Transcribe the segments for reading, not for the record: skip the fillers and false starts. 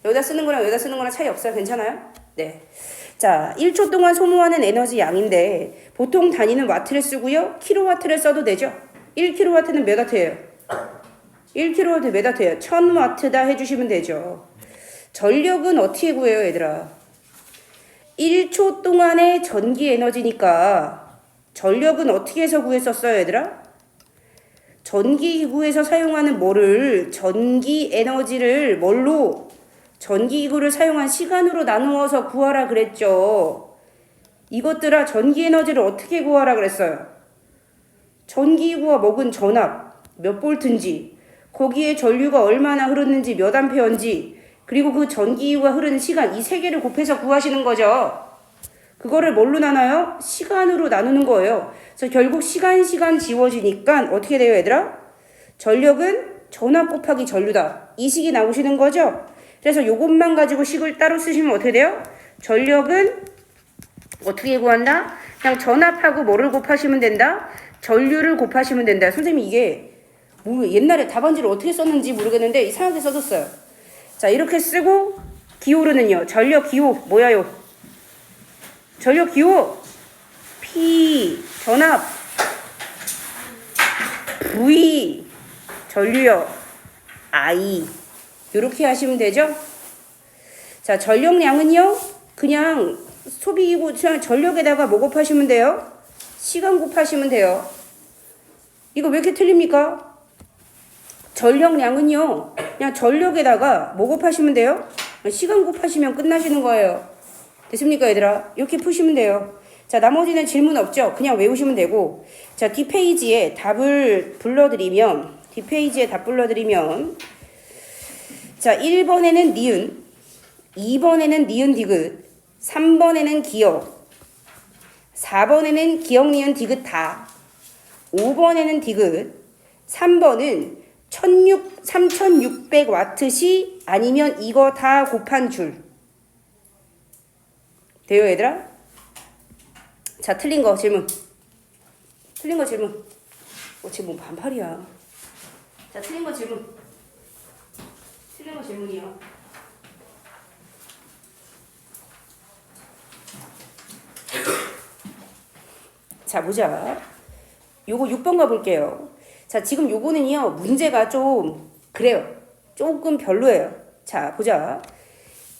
여기다 쓰는 거랑 여기다 쓰는 거랑 차이 없어요? 괜찮아요? 네. 자, 1초 동안 소모하는 에너지 양인데 보통 단위는 와트를 쓰고요. 킬로와트를 써도 되죠? 1킬로와트는 몇 와트예요? 1킬로와트 몇 와트예요? 1000와트다 해주시면 되죠. 전력은 어떻게 구해요, 얘들아? 1초 동안의 전기 에너지니까 전력은 어떻게 해서 구했었어요, 얘들아? 전기기구에서 사용하는 뭐를 전기 에너지를 뭘로 전기기구를 사용한 시간으로 나누어서 구하라 그랬죠. 이것들아 전기 에너지를 어떻게 구하라 그랬어요? 전기기구가 먹은 전압 몇 볼트인지 거기에 전류가 얼마나 흐르는지 몇 암페어인지 그리고 그 전기기구가 흐르는 시간 이 세 개를 곱해서 구하시는 거죠. 그거를 뭘로 나눠요? 시간으로 나누는 거예요. 그래서 결국 시간 지워지니까 어떻게 돼요, 얘들아? 전력은 전압 곱하기 전류다. 이 식이 나오시는 거죠? 그래서 요것만 가지고 식을 따로 쓰시면 어떻게 돼요? 전력은 어떻게 구한다? 그냥 전압하고 뭐를 곱하시면 된다? 전류를 곱하시면 된다. 선생님 이게 뭐 옛날에 답안지를 어떻게 썼는지 모르겠는데 이상하게 써줬어요. 자, 이렇게 쓰고 기호로는요. 전력 기호 뭐야요? 전력 기호 P 전압 V 전류요 I 이렇게 하시면 되죠. 자, 전력량은요 그냥 소비기구 그냥 전력에다가 뭐 곱하시면 돼요? 시간 곱하시면 돼요. 이거 왜 이렇게 틀립니까? 전력량은요 그냥 전력에다가 뭐 곱하시면 돼요? 시간 곱하시면 끝나시는 거예요. 됐습니까, 얘들아? 이렇게 푸시면 돼요. 자, 나머지는 질문 없죠? 그냥 외우시면 되고. 자, 뒷페이지에 답을 불러드리면, 자, 1번에는 니은, 2번에는 니은 디귿, 3번에는 기역, 4번에는 기역, 니은, 디귿 다, 5번에는 디귿, 3번은 3600와트시 아니면 이거 다 곱한 줄. 돼요, 얘들아? 자, 틀린 거 질문. 지금 뭐 반팔이야. 자, 틀린 거 질문이요. 자, 보자. 요거 6번 가볼게요. 자, 지금 요거는요, 문제가 좀, 그래요. 조금 별로예요. 자, 보자.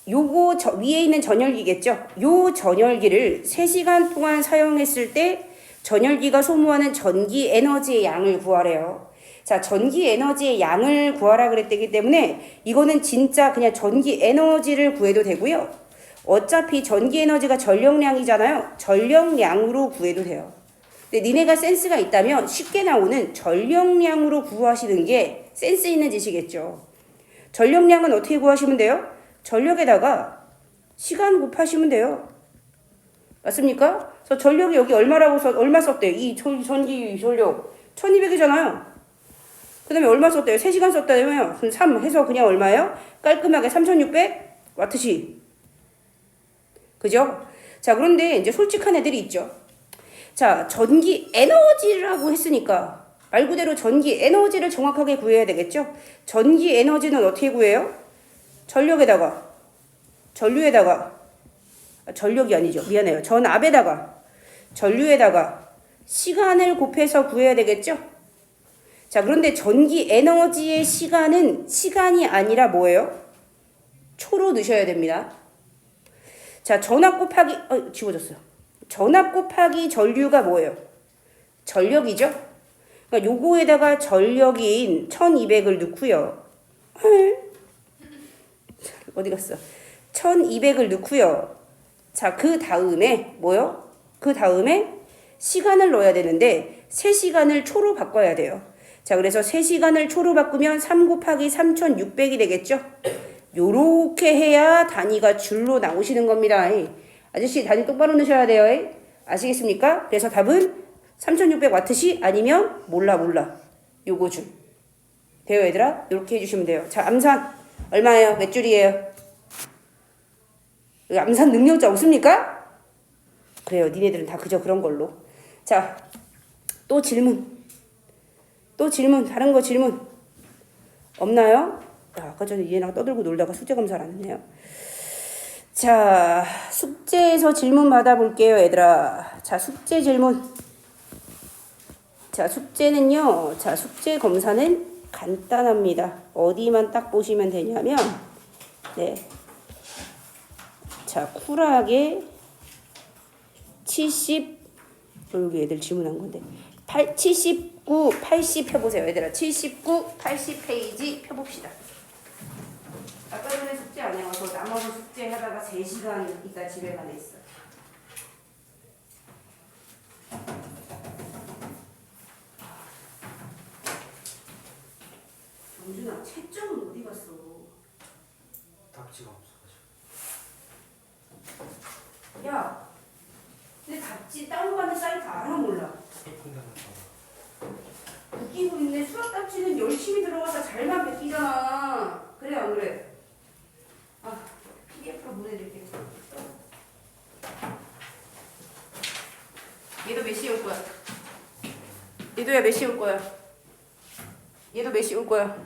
요거 위에 있는 전열기겠죠? 요 전열기를 3시간 동안 사용했을 때 전열기가 소모하는 전기 에너지의 양을 구하래요. 자, 전기 에너지의 양을 구하라 그랬기 때문에 이거는 진짜 그냥 전기 에너지를 구해도 되고요. 어차피 전기 에너지가 전력량이잖아요. 전력량으로 구해도 돼요. 근데 니네가 센스가 있다면 쉽게 나오는 전력량으로 구하시는 게 센스 있는 짓이겠죠. 전력량은 어떻게 구하시면 돼요? 전력에다가 시간 곱하시면 돼요. 맞습니까? 그래서 전력이 여기 얼마 썼대요? 이 전기 전력 1200이잖아요. 그 다음에 얼마 썼대요? 3시간 썼다면 3 해서 그냥 얼마예요? 깔끔하게 3600와트시. 그죠? 자, 그런데 이제 솔직한 애들이 있죠. 자, 전기 에너지라고 했으니까 말 그대로 전기 에너지를 정확하게 구해야 되겠죠? 전기 에너지는 어떻게 구해요? 전력에다가 전력이 아니죠. 미안해요. 전압에다가 전류에다가 시간을 곱해서 구해야 되겠죠? 자, 그런데 전기 에너지의 시간은 시간이 아니라 뭐예요? 초로 넣으셔야 됩니다. 자, 전압 곱하기 지워졌어요. 전압 곱하기 전류가 뭐예요? 전력이죠? 그러니까 요거에다가 전력인 1200을 넣고요. 어디 갔어? 1200을 넣고요. 자, 그 다음에 뭐요? 그 다음에 시간을 넣어야 되는데 3시간을 초로 바꿔야 돼요. 자, 그래서 3시간을 초로 바꾸면 3 곱하기 3600이 되겠죠? 요렇게 해야 단위가 줄로 나오시는 겁니다. 아저씨 단위 똑바로 넣으셔야 돼요. 아시겠습니까? 그래서 답은 3600와트시 아니면 몰라 요거 줄. 돼요, 얘들아? 요렇게 해주시면 돼요. 자, 암산 얼마예요? 몇 줄이에요? 암산 능력자 없습니까? 그래요. 니네들은 다 그저 그런 걸로. 자, 또 질문. 다른 거 질문 없나요? 아까 전에 얘랑 떠들고 놀다가 숙제 검사를 안 했네요. 자, 숙제에서 질문 받아볼게요, 얘들아. 자, 숙제 질문. 자, 숙제는요. 자, 숙제 검사는 간단합니다. 어디만 딱 보시면 되냐면, 네. 자, 쿨하게 70, 여기 애들 질문한 건데, 79, 80 펴보세요, 얘들아. 79, 80 페이지 펴봅시다. 아까 전에 숙제 안 해와서 나머지 숙제 하다가 3시간 있다 집에 가네 있어. 정준아, 채점은 어디 갔어? 답지가 없어가지고. 야, 근데 답지 다운받는 사이트 알아 몰라? 웃기고 있네. 수학 답지는 열심히 들어가서 잘만 베끼잖아. 그래 안 그래? 아, PDF로 보내드릴게. 얘도 몇 시에 올 거야? 얘도야 몇 시에 올 거야? 얘도 몇 시에 올 거야?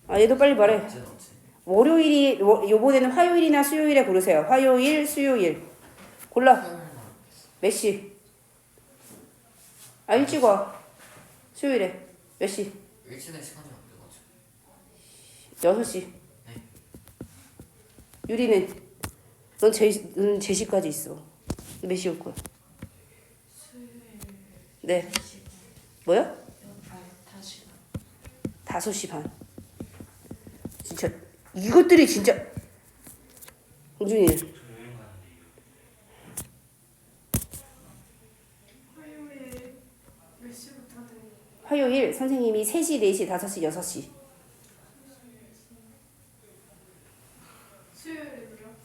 아, 얘도 빨리 말해. 월요일이 요번에는 화요일이나 수요일에 고르세요. 화요일, 수요일. 골라. 몇 시? 아, 일찍 와. 수요일에 몇 시? 일치는 시간이 안 돼가지고. 6시. 유리는 넌 제시까지 있어. 몇 시 올 거야? 네. 뭐야? 5시 반. 진짜 이것들이 진짜. 홍준이. 화요일 몇 시부터 돼요? 화요일 선생님이 3시, 4시, 5시, 6시. 수요일은요?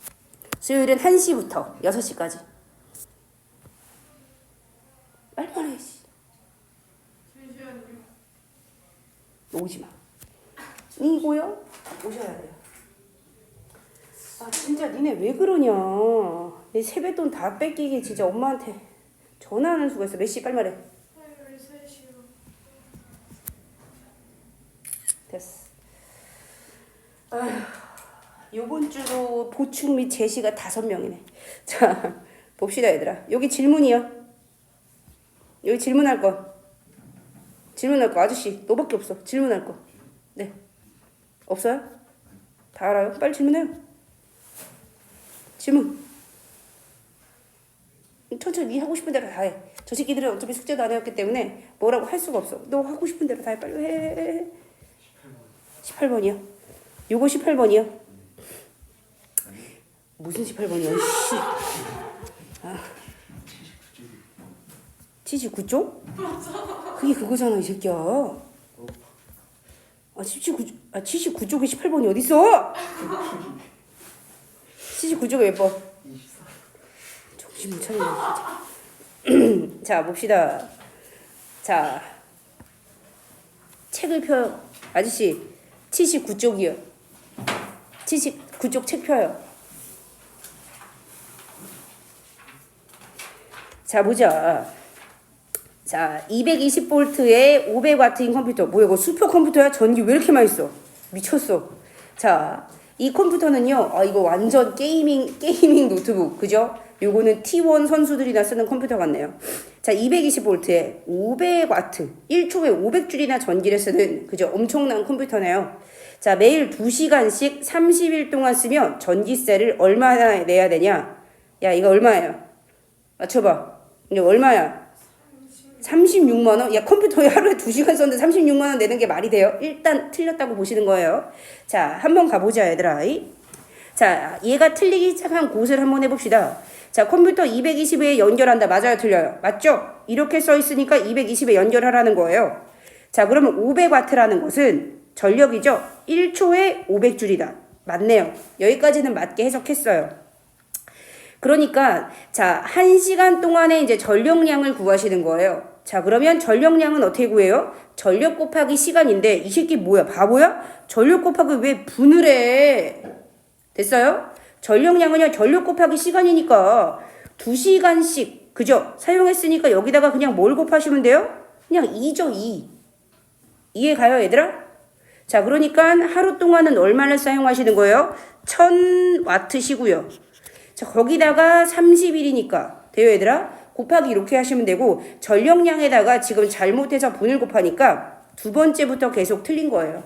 수요일은 1시부터 6시까지. 빨리 말해야지. 잠시만요. 오지 마. 이고요. 오셔야 돼요. 아, 진짜 니네 왜 그러냐. 내 세뱃돈 다 뺏기게 진짜 엄마한테 전화하는 수가 있어. 몇 시? 빨리 말해. 화요일 3시요. 됐어. 아휴, 요번 주도 보충 및 제시가 5명이네. 자, 봅시다 얘들아. 여기 질문이요. 여기 질문할 거. 질문할 거. 아저씨 너밖에 없어. 질문할 거. 네. 없어요? 다 알아요? 빨리 질문해요. 질문. 천천히 네 하고 싶은 대로 다 해. 저 새끼들은 어차피 숙제도 안 해왔기 때문에 뭐라고 할 수가 없어. 너 하고 싶은 대로 다 해. 빨리 해. 18번이요. 요거 18번이요. 무슨 18번이야? 씨. 아. 79쪽? 그게 그거잖아, 이 새끼야. 아, 79쪽에 18번이 어딨어? 79쪽에 몇 번? 정신 못 차리네, 진짜. 자, 봅시다. 자, 책을 펴요. 아저씨, 79쪽이요. 79쪽 책 펴요. 자, 보자. 자, 220V에 500W인 컴퓨터. 뭐야, 이거 슈퍼 컴퓨터야? 전기 왜 이렇게 많이 써? 미쳤어. 자, 이 컴퓨터는요, 아, 이거 완전 게이밍 노트북. 그죠? 요거는 T1 선수들이나 쓰는 컴퓨터 같네요. 자, 220V에 500W. 1초에 500줄이나 전기를 쓰는, 그죠? 엄청난 컴퓨터네요. 자, 매일 2시간씩 30일 동안 쓰면 전기세를 얼마나 내야 되냐? 야, 이거 얼마예요? 맞춰봐. 이거 얼마야? 36만원? 야, 컴퓨터에 하루에 2시간 썼는데 36만원 내는 게 말이 돼요? 일단 틀렸다고 보시는 거예요. 자, 한번 가보자, 얘들아. 자, 얘가 틀리기 시작한 곳을 한번 해봅시다. 자, 컴퓨터 220에 연결한다. 맞아요, 틀려요? 맞죠? 이렇게 써 있으니까 220에 연결하라는 거예요. 자, 그러면 500W라는 것은 전력이죠? 1초에 500줄이다. 맞네요. 여기까지는 맞게 해석했어요. 그러니까 자, 1시간 동안에 이제 전력량을 구하시는 거예요. 자, 그러면 전력량은 어떻게 구해요? 전력 곱하기 시간인데 이 새끼 뭐야? 바보야? 전력 곱하기 왜 분을 해? 됐어요? 전력량은요, 전력 곱하기 시간이니까 2시간씩 그죠? 사용했으니까 여기다가 그냥 뭘 곱하시면 돼요? 그냥 2죠, 2. 이해 가요, 얘들아? 자, 그러니까 하루 동안은 얼마를 사용하시는 거예요? 1000와트시고요. 자, 거기다가 30일이니까 돼요, 얘들아? 곱하기 이렇게 하시면 되고 전력량에다가 지금 잘못해서 분을 곱하니까 두 번째부터 계속 틀린 거예요.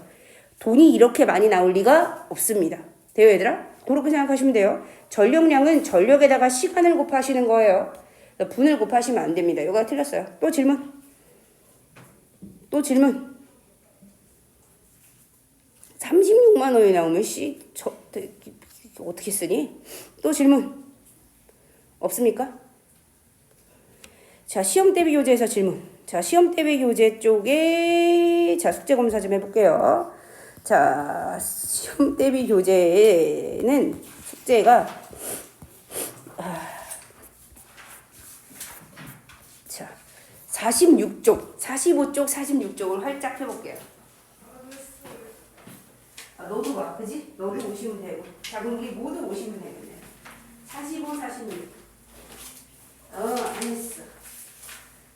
돈이 이렇게 많이 나올 리가 없습니다. 돼요, 얘들아? 그렇게 생각하시면 돼요. 전력량은 전력에다가 시간을 곱하시는 거예요. 분을 곱하시면 안 됩니다. 여기가 틀렸어요. 또 질문. 또 질문. 36만 원이 나오면 어떻게 쓰니? 또 질문. 없습니까? 자, 시험 대비 교재에서 질문. 자, 시험 대비 교재 쪽에 자, 숙제 검사 좀 해볼게요. 자, 시험 대비 교재는 숙제가 자, 46쪽, 45쪽, 46쪽을 활짝 펴볼게요. 너도 봐, 그지? 너도 오시면 되고. 자, 그럼 우리 모두 오시면 되겠네. 45, 46. 안 했어.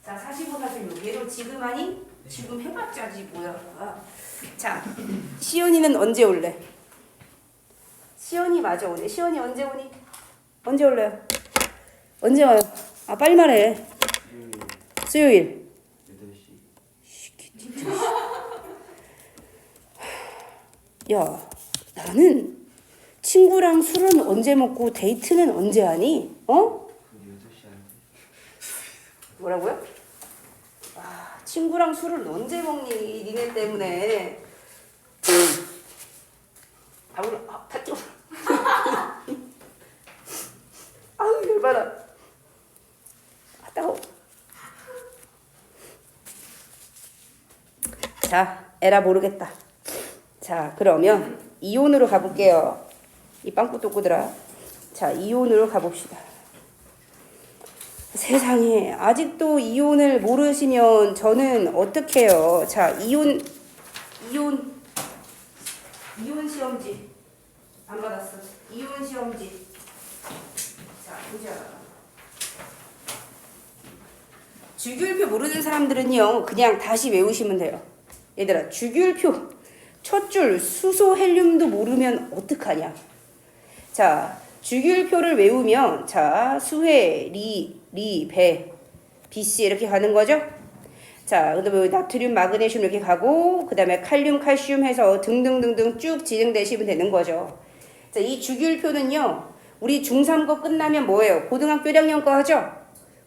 자, 45, 46. 얘도 지금 하니? 지금 해봤자지, 뭐야. 자, 시연이는 언제 올래? 시연이 마저 오네. 시연이 언제 오니? 언제 올래요? 언제 와요? 아, 빨리 말해. 수요일. 8시. 야, 나는 친구랑 술은 언제 먹고 데이트는 언제 하니? 뭐라고요? 아, 친구랑 술을 언제 먹니? 니네 때문에. 다 뜨거워. 아우, 열받아. 따가워. 자, 에라 모르겠다. 자, 그러면 이온으로 가볼게요. 이 빵꾸똥꾸들아. 자, 이온으로 가봅시다. 세상에, 아직도 이온을 모르시면 저는 어떻게 해요? 자, 이온 시험지 안 받았어. 이온 시험지. 자, 보자. 주기율표 모르는 사람들은요, 그냥 다시 외우시면 돼요. 얘들아, 주기율표 첫 줄 수소 헬륨도 모르면 어떡하냐? 자, 주기율표를 외우면 자, 수해, 배, BC 이렇게 가는 거죠? 자, 그다음에 나트륨, 마그네슘 이렇게 가고 그다음에 칼륨, 칼슘 해서 등등등등 쭉 진행되시면 되는 거죠. 자, 이 주기율표는요. 우리 중3 거 끝나면 뭐예요? 고등학교 1학년 거 하죠?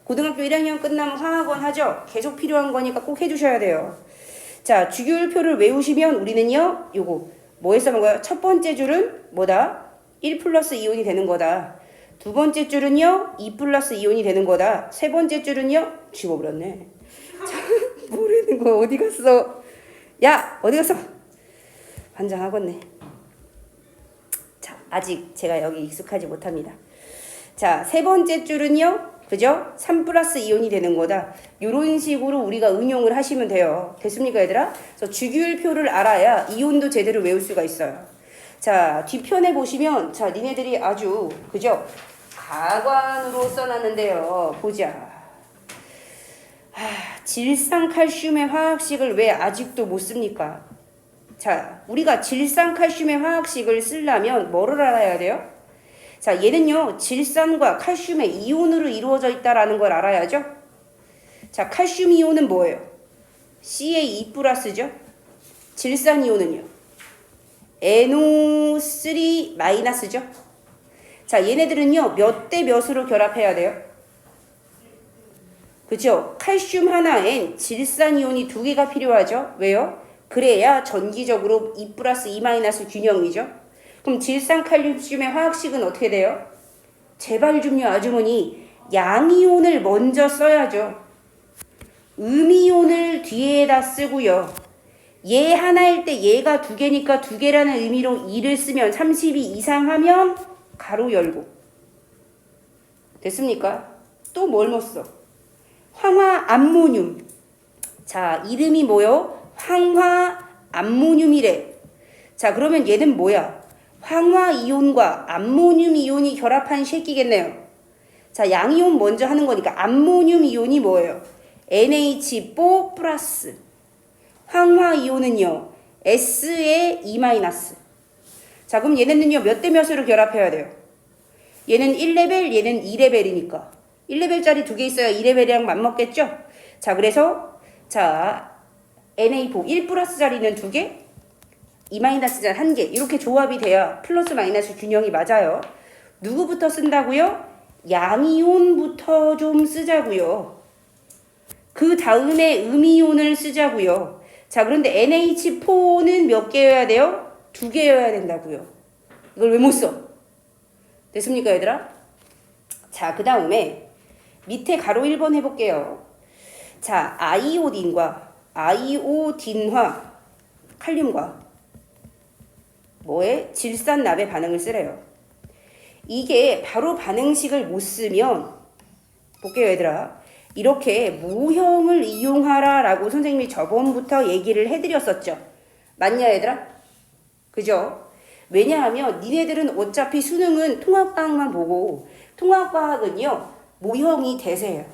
고등학교 1학년 끝나면 화학원 하죠? 계속 필요한 거니까 꼭 해주셔야 돼요. 자, 주기율표를 외우시면 우리는요. 요거 뭐에 써먹어요? 첫 번째 줄은 뭐다? 1 플러스 이온이 되는 거다. 두 번째 줄은요. 2 플러스 이온이 되는 거다. 세 번째 줄은요. 죽어버렸네. 자, 모르는 거 어디 갔어? 야, 어디 갔어? 환장하겠네. 자, 아직 제가 여기 익숙하지 못합니다. 자, 세 번째 줄은요. 그죠? 3 플러스 이온이 되는 거다. 이런 식으로 우리가 응용을 하시면 돼요. 됐습니까, 얘들아? 그래서 주기율표를 알아야 이온도 제대로 외울 수가 있어요. 자, 뒤편에 보시면 자, 니네들이 아주 그죠? 가관으로 써놨는데요. 보자. 질산칼슘의 화학식을 왜 아직도 못 씁니까? 자, 우리가 질산칼슘의 화학식을 쓰려면 뭐를 알아야 돼요? 자, 얘는요, 질산과 칼슘의 이온으로 이루어져 있다라는 걸 알아야죠? 자, 칼슘 이온은 뭐예요? CA2 플러스죠? 질산 이온은요? NO3 마이너스죠? 자, 얘네들은요, 몇 대 몇으로 결합해야 돼요? 그죠? 칼슘 하나엔 질산 이온이 2개가 필요하죠? 왜요? 그래야 전기적으로 2 플러스 2 마이너스 균형이죠? 그럼 질산 칼슘의 화학식은 어떻게 돼요? 제발 좀요, 아주머니. 양이온을 먼저 써야죠. 음이온을 뒤에다 쓰고요. 얘 하나일 때 얘가 2개니까 2개라는 의미로 2를 쓰면 32 이상 하면 가로 열고. 됐습니까? 또 뭘 못 써? 황화암모늄. 자, 이름이 뭐요? 황화암모늄이래. 자, 그러면 얘는 뭐야? 황화이온과 암모늄 이온이 결합한 새끼겠네요. 자, 양이온 먼저 하는 거니까 암모늄 이온이 뭐예요? NH4 플러스. 황화이온은요. S에 E 마이너스. 자, 그럼 얘네는요, 몇 대 몇으로 결합해야 돼요? 얘는 1레벨, 얘는 2레벨이니까. 1레벨짜리 두 개 있어야 2레벨이랑 맞먹겠죠? 자, 그래서, 자, NA4, 1 플러스 자리는 두 개, 2 마이너스 자리 한 개. 이렇게 조합이 돼야 플러스 마이너스 균형이 맞아요. 누구부터 쓴다고요? 양이온부터 좀 쓰자고요. 그 다음에 음이온을 쓰자고요. 자, 그런데 NH4는 몇 개여야 돼요? 두 개여야 된다고요. 이걸 왜 못 써? 됐습니까, 얘들아? 자, 그 다음에 밑에 가로 1번 해볼게요. 자, 아이오딘과 아이오딘화 칼륨과 뭐에? 질산납의 반응을 쓰래요. 이게 바로 반응식을 못 쓰면 볼게요, 얘들아. 이렇게 모형을 이용하라 라고 선생님이 저번부터 얘기를 해드렸었죠. 맞냐, 얘들아? 그죠? 왜냐하면 니네들은 어차피 수능은 통합과학만 보고 통합과학은요, 모형이 대세예요.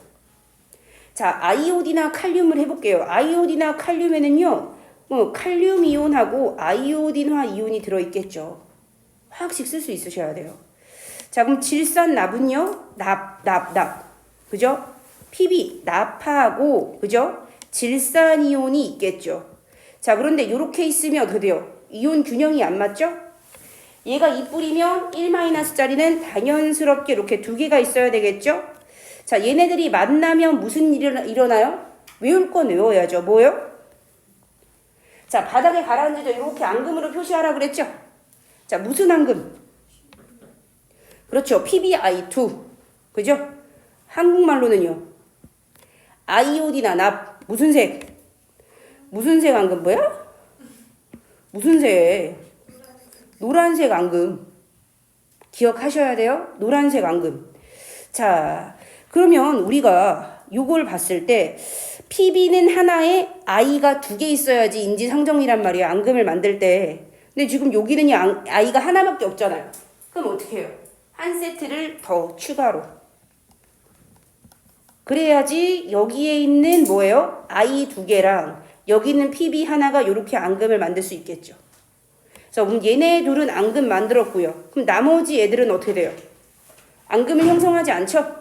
자, 아이오디나 칼륨을 해볼게요. 아이오디나 칼륨에는요, 칼륨 이온하고 아이오딘화 이온이 들어있겠죠. 화학식 쓸 수 있으셔야 돼요. 자, 그럼 질산납은요, 납. 그죠? PB, 납하고, 그죠? 질산이온이 있겠죠. 자, 그런데 이렇게 있으면 어떻게 돼요? 이온 균형이 안 맞죠? 얘가 2뿌리면 1-짜리는 당연스럽게 이렇게 두 개가 있어야 되겠죠? 자, 얘네들이 만나면 무슨 일이 일어나요? 외울 건 외워야죠. 뭐요? 자, 바닥에 가라앉아서 이렇게 앙금으로 표시하라 그랬죠? 자, 무슨 앙금? 그렇죠. PbI2. 그죠? 한국말로는요. 아이오디나 납. 무슨 색? 무슨 색 앙금 뭐야? 무슨 색? 노란색 앙금. 기억하셔야 돼요. 노란색 앙금. 자, 그러면 우리가 요걸 봤을 때 PB는 하나에 I가 두 개 있어야지 인지상정이란 말이에요. 앙금을 만들 때. 근데 지금 여기는 I가 하나밖에 없잖아요. 그럼 어떻게 해요? 한 세트를 더 추가로. 그래야지 여기에 있는 뭐예요? I 두 개랑 여기 있는 PB 하나가 이렇게 앙금을 만들 수 있겠죠. 그래서 그럼 얘네 둘은 앙금 만들었고요. 그럼 나머지 애들은 어떻게 돼요? 앙금을 형성하지 않죠?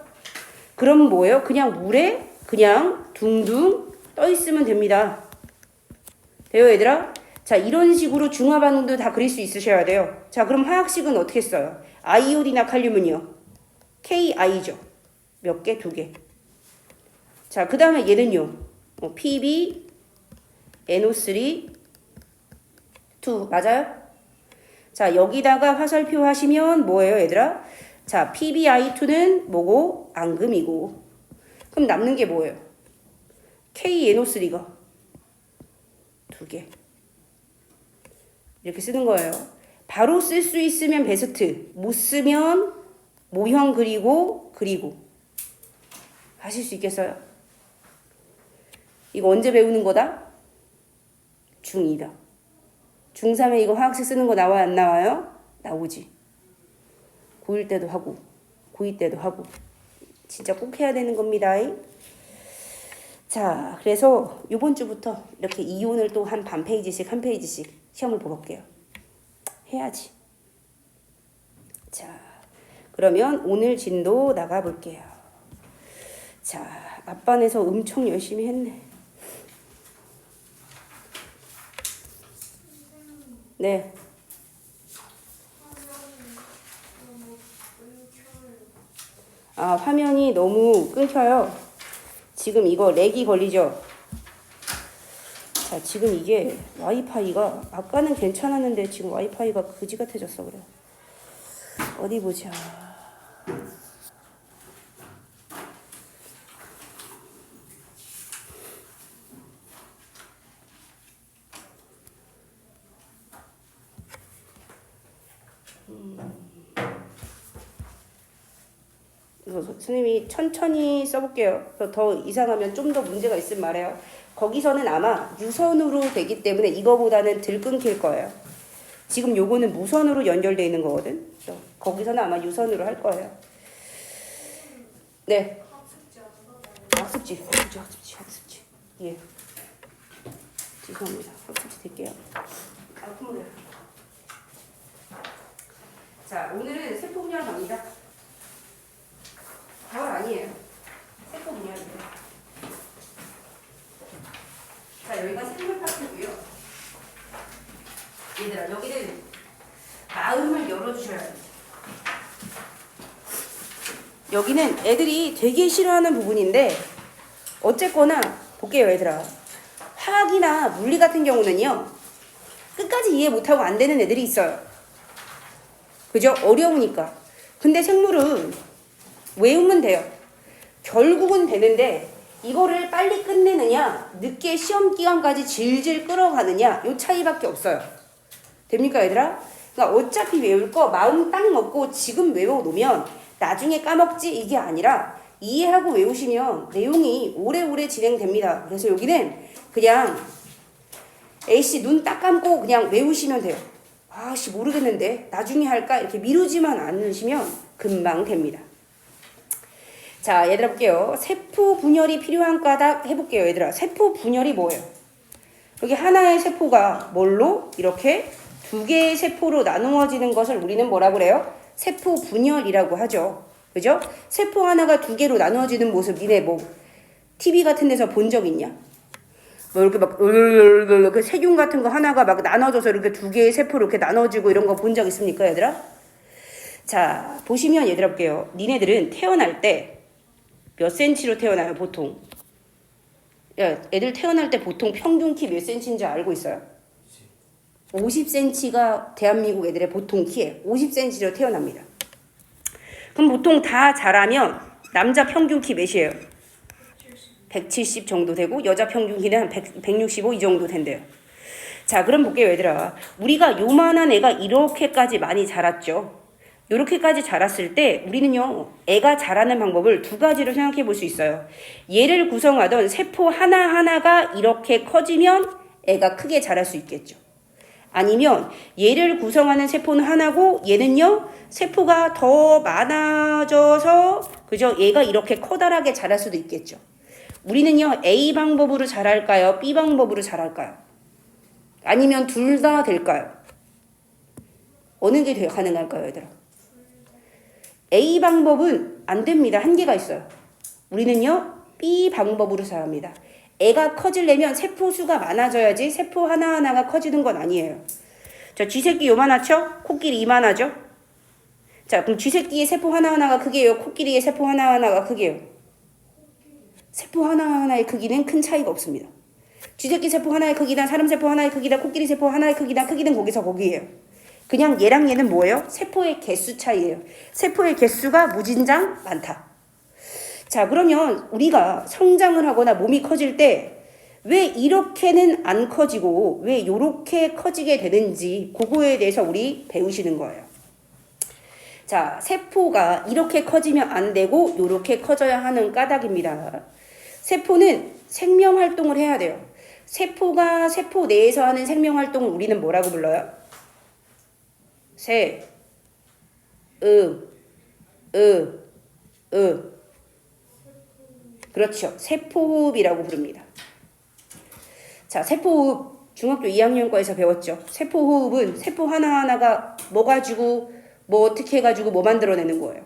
그럼 뭐예요? 그냥 물에 그냥 둥둥 떠 있으면 됩니다. 돼요, 얘들아? 자, 이런 식으로 중화 반응도 다 그릴 수 있으셔야 돼요. 자, 그럼 화학식은 어떻게 써요? 아이오디나 칼륨은요? KI죠. 몇 개? 두 개. 자, 그 다음에 얘는요. PB, NO3, 2. 맞아요? 자, 여기다가 화살표 하시면 뭐예요, 얘들아? 자, PbI2는 뭐고? 앙금이고. 그럼 남는 게 뭐예요? KNO3가 두 개. 이렇게 쓰는 거예요. 바로 쓸 수 있으면 베스트. 못 쓰면 모형 그리고 하실 수 있겠어요? 이거 언제 배우는 거다? 중2다. 중3에 이거 화학식 쓰는 거 나와요? 안 나와요? 나오지. 고1 때도 하고 고2 때도 하고 진짜 꼭 해야 되는 겁니다. 자, 그래서 이번 주부터 이렇게 이온을 또 한 반 페이지씩 한 페이지씩 시험을 볼게요. 해야지. 자, 그러면 오늘 진도 나가볼게요. 자, 앞반에서 엄청 열심히 했네. 네. 아, 화면이 너무 끊겨요. 지금 이거 렉이 걸리죠? 자, 지금 이게 와이파이가 아까는 괜찮았는데 지금 와이파이가 그지 같아졌어. 그래. 어디 보자. 선생님이 천천히 써볼게요. 더 이상하면 좀 더 문제가 있으면 말해요. 거기서는 아마 유선으로 되기 때문에 이거보다는 덜 끊길 거예요. 지금 요거는 무선으로 연결되어 있는 거거든. 거기서는 아마 유선으로 할 거예요. 네. 학습지. 예. 죄송합니다. 학습지 될게요. 자, 오늘은 세포 분열 갑니다. 다원 아니에요. 세포 분열입니다. 자, 여기가 생물 파트고요. 얘들아, 여기는 마음을 열어주셔야 돼요. 여기는 애들이 되게 싫어하는 부분인데 어쨌거나 볼게요, 얘들아. 화학이나 물리 같은 경우는요, 끝까지 이해 못하고 안 되는 애들이 있어요. 그죠? 어려우니까. 근데 생물은 외우면 돼요. 결국은 되는데 이거를 빨리 끝내느냐, 늦게 시험 기간까지 질질 끌어가느냐, 요 차이밖에 없어요. 됩니까, 얘들아? 그러니까 어차피 외울 거 마음 딱 먹고 지금 외워놓으면 나중에 까먹지 이게 아니라 이해하고 외우시면 내용이 오래오래 진행됩니다. 그래서 여기는 그냥 A씨 눈 딱 감고 그냥 외우시면 돼요. 아씨 모르겠는데 나중에 할까 이렇게 미루지만 않으시면 금방 됩니다. 자, 얘들아 볼게요. 세포 분열이 필요한 까닭 해볼게요. 얘들아, 세포 분열이 뭐예요? 여기 하나의 세포가 뭘로 이렇게 두 개의 세포로 나누어지는 것을 우리는 뭐라 그래요? 세포 분열이라고 하죠. 그죠? 세포 하나가 두 개로 나누어지는 모습 니네 뭐 TV 같은 데서 본 적 있냐? 뭐 이렇게 막 그 세균 같은 거 하나가 막 나눠져서 이렇게 두 개의 세포로 이렇게 나눠지고 이런 거 본 적 있습니까, 얘들아? 자, 보시면 얘들아 볼게요. 니네들은 태어날 때 몇 센치로 태어나요, 보통? 야, 애들 태어날 때 보통 평균 키 몇 센치인지 알고 있어요? 50cm가 대한민국 애들의 보통 키예요. 50cm로 태어납니다. 그럼 보통 다 자라면 남자 평균 키 몇이에요? 170 정도 되고 여자 평균 키는 한 165 이 정도 된대요. 자, 그럼 볼게요, 얘들아. 우리가 요만한 애가 이렇게까지 많이 자랐죠. 요렇게까지 자랐을 때 우리는요, 애가 자라는 방법을 두 가지로 생각해 볼 수 있어요. 얘를 구성하던 세포 하나하나가 이렇게 커지면 애가 크게 자랄 수 있겠죠. 아니면 얘를 구성하는 세포는 하나고 얘는요, 세포가 더 많아져서 그죠? 얘가 이렇게 커다랗게 자랄 수도 있겠죠. 우리는요, A 방법으로 자랄까요? B 방법으로 자랄까요? 아니면 둘 다 될까요? 어느 게 가능할까요, 얘들아? A 방법은 안 됩니다. 한계가 있어요. 우리는요, B 방법으로 자랍니다. 애가 커지려면 세포 수가 많아져야지 세포 하나하나가 커지는 건 아니에요. 저 쥐새끼 요만하죠? 코끼리 이만하죠? 자, 그럼 쥐새끼의 세포 하나하나가 크게요? 코끼리의 세포 하나하나가 크게요? 세포 하나하나의 크기는 큰 차이가 없습니다. 쥐새끼 세포 하나의 크기나 사람 세포 하나의 크기나 코끼리 세포 하나의 크기나 크기는 거기서 거기예요. 그냥 얘랑 얘는 뭐예요? 세포의 개수 차이예요. 세포의 개수가 무진장 많다. 자, 그러면 우리가 성장을 하거나 몸이 커질 때 왜 이렇게는 안 커지고 왜 이렇게 커지게 되는지 그거에 대해서 우리 배우시는 거예요. 자, 세포가 이렇게 커지면 안 되고 이렇게 커져야 하는 까닭입니다. 세포는 생명활동을 해야 돼요. 세포가 세포 내에서 하는 생명활동을 우리는 뭐라고 불러요? 그렇죠. 세포호흡이라고 부릅니다. 자, 세포호흡 중학교 2학년과에서 배웠죠. 세포호흡은 세포 하나하나가 뭐 가지고 뭐 어떻게 해가지고 뭐 만들어내는 거예요.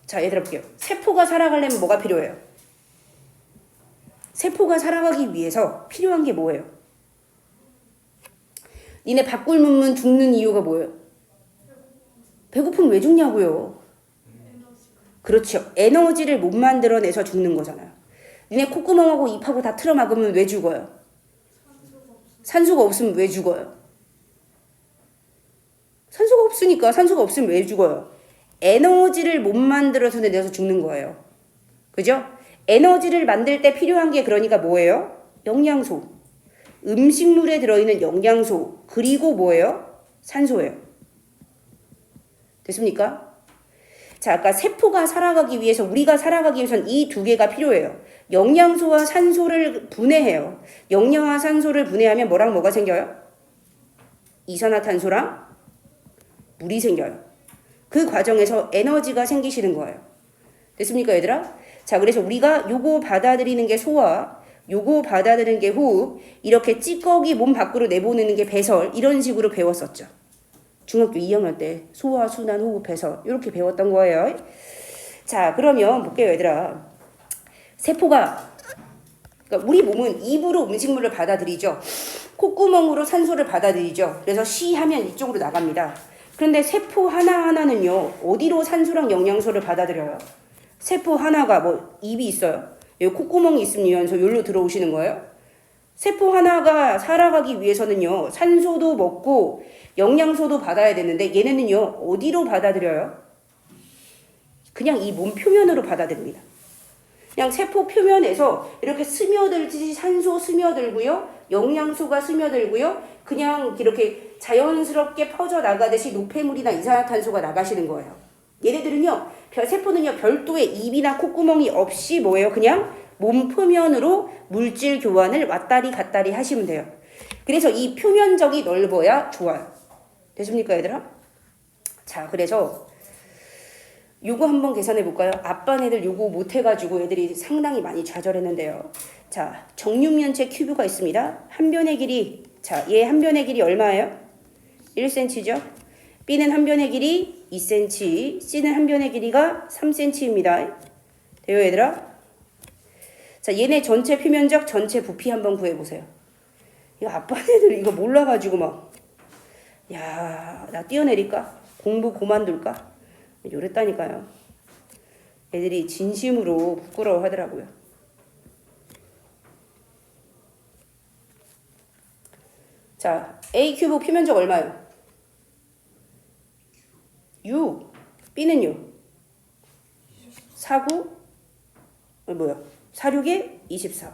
자, 얘들아 볼게요. 세포가 살아가려면 뭐가 필요해요? 세포가 살아가기 위해서 필요한 게 뭐예요? 니네 밥 굶으면 죽는 이유가 뭐예요? 배고프면 왜 죽냐고요? 그렇죠. 에너지를 못 만들어내서 죽는 거잖아요. 니네 콧구멍하고 입하고 다 틀어막으면 왜 죽어요? 산소가 없으면 왜 죽어요? 산소가 없으니까. 산소가 없으면 왜 죽어요? 에너지를 못 만들어서 내서 죽는 거예요. 그죠? 에너지를 만들 때 필요한 게 그러니까 뭐예요? 영양소. 음식물에 들어있는 영양소. 그리고 뭐예요? 산소예요. 됐습니까? 자, 아까 세포가 살아가기 위해서, 우리가 살아가기 위해서는 이 두 개가 필요해요. 영양소와 산소를 분해해요. 영양과 산소를 분해하면 뭐랑 뭐가 생겨요? 이산화탄소랑 물이 생겨요. 그 과정에서 에너지가 생기시는 거예요. 됐습니까, 얘들아? 자, 그래서 우리가 요거 받아들이는 게 소화, 요거 받아들이는 게 호흡, 이렇게 찌꺼기 몸 밖으로 내보내는 게 배설, 이런 식으로 배웠었죠. 중학교 2학년 때 소화, 순환, 호흡, 배설 이렇게 배웠던 거예요. 자, 그러면 볼게요, 얘들아. 세포가, 그러니까 우리 몸은 입으로 음식물을 받아들이죠. 콧구멍으로 산소를 받아들이죠. 그래서 쉬하면 이쪽으로 나갑니다. 그런데 세포 하나하나는요, 어디로 산소랑 영양소를 받아들여요? 세포 하나가 뭐 입이 있어요. 여기 콧구멍이 있으면서 여기로 들어오시는 거예요. 세포 하나가 살아가기 위해서는요, 산소도 먹고 영양소도 받아야 되는데 얘네는요, 어디로 받아들여요? 그냥 이 몸 표면으로 받아들입니다. 그냥 세포 표면에서 이렇게 스며들듯이 산소 스며들고요, 영양소가 스며들고요, 그냥 이렇게 자연스럽게 퍼져나가듯이 노폐물이나 이산화탄소가 나가시는 거예요. 얘네들은요, 세포는요, 별도의 입이나 콧구멍이 없이 뭐예요? 그냥 몸 표면으로 물질 교환을 왔다리 갔다리 하시면 돼요. 그래서 이 표면적이 넓어야 좋아요. 되십니까, 얘들아? 자, 그래서 요거 한번 계산해 볼까요? 아빠 애들 요거 못 해가지고 애들이 상당히 많이 좌절했는데요. 자, 정육면체 큐브가 있습니다. 한 변의 길이, 자, 얘 한 변의 길이 얼마예요? 1cm죠. B는 한 변의 길이 2cm, C는 한 변의 길이가 3cm입니다. 돼요, 얘들아? 자, 얘네 전체 표면적, 전체 부피 한번 구해보세요. 이거 아빠 애들 이거 몰라가지고 막, 야, 나 뛰어내릴까? 공부 그만둘까? 이랬다니까요. 애들이 진심으로 부끄러워 하더라고요. 자, A 큐브 표면적 얼마요? 6. B는요? 49? 뭐야? 46에 24.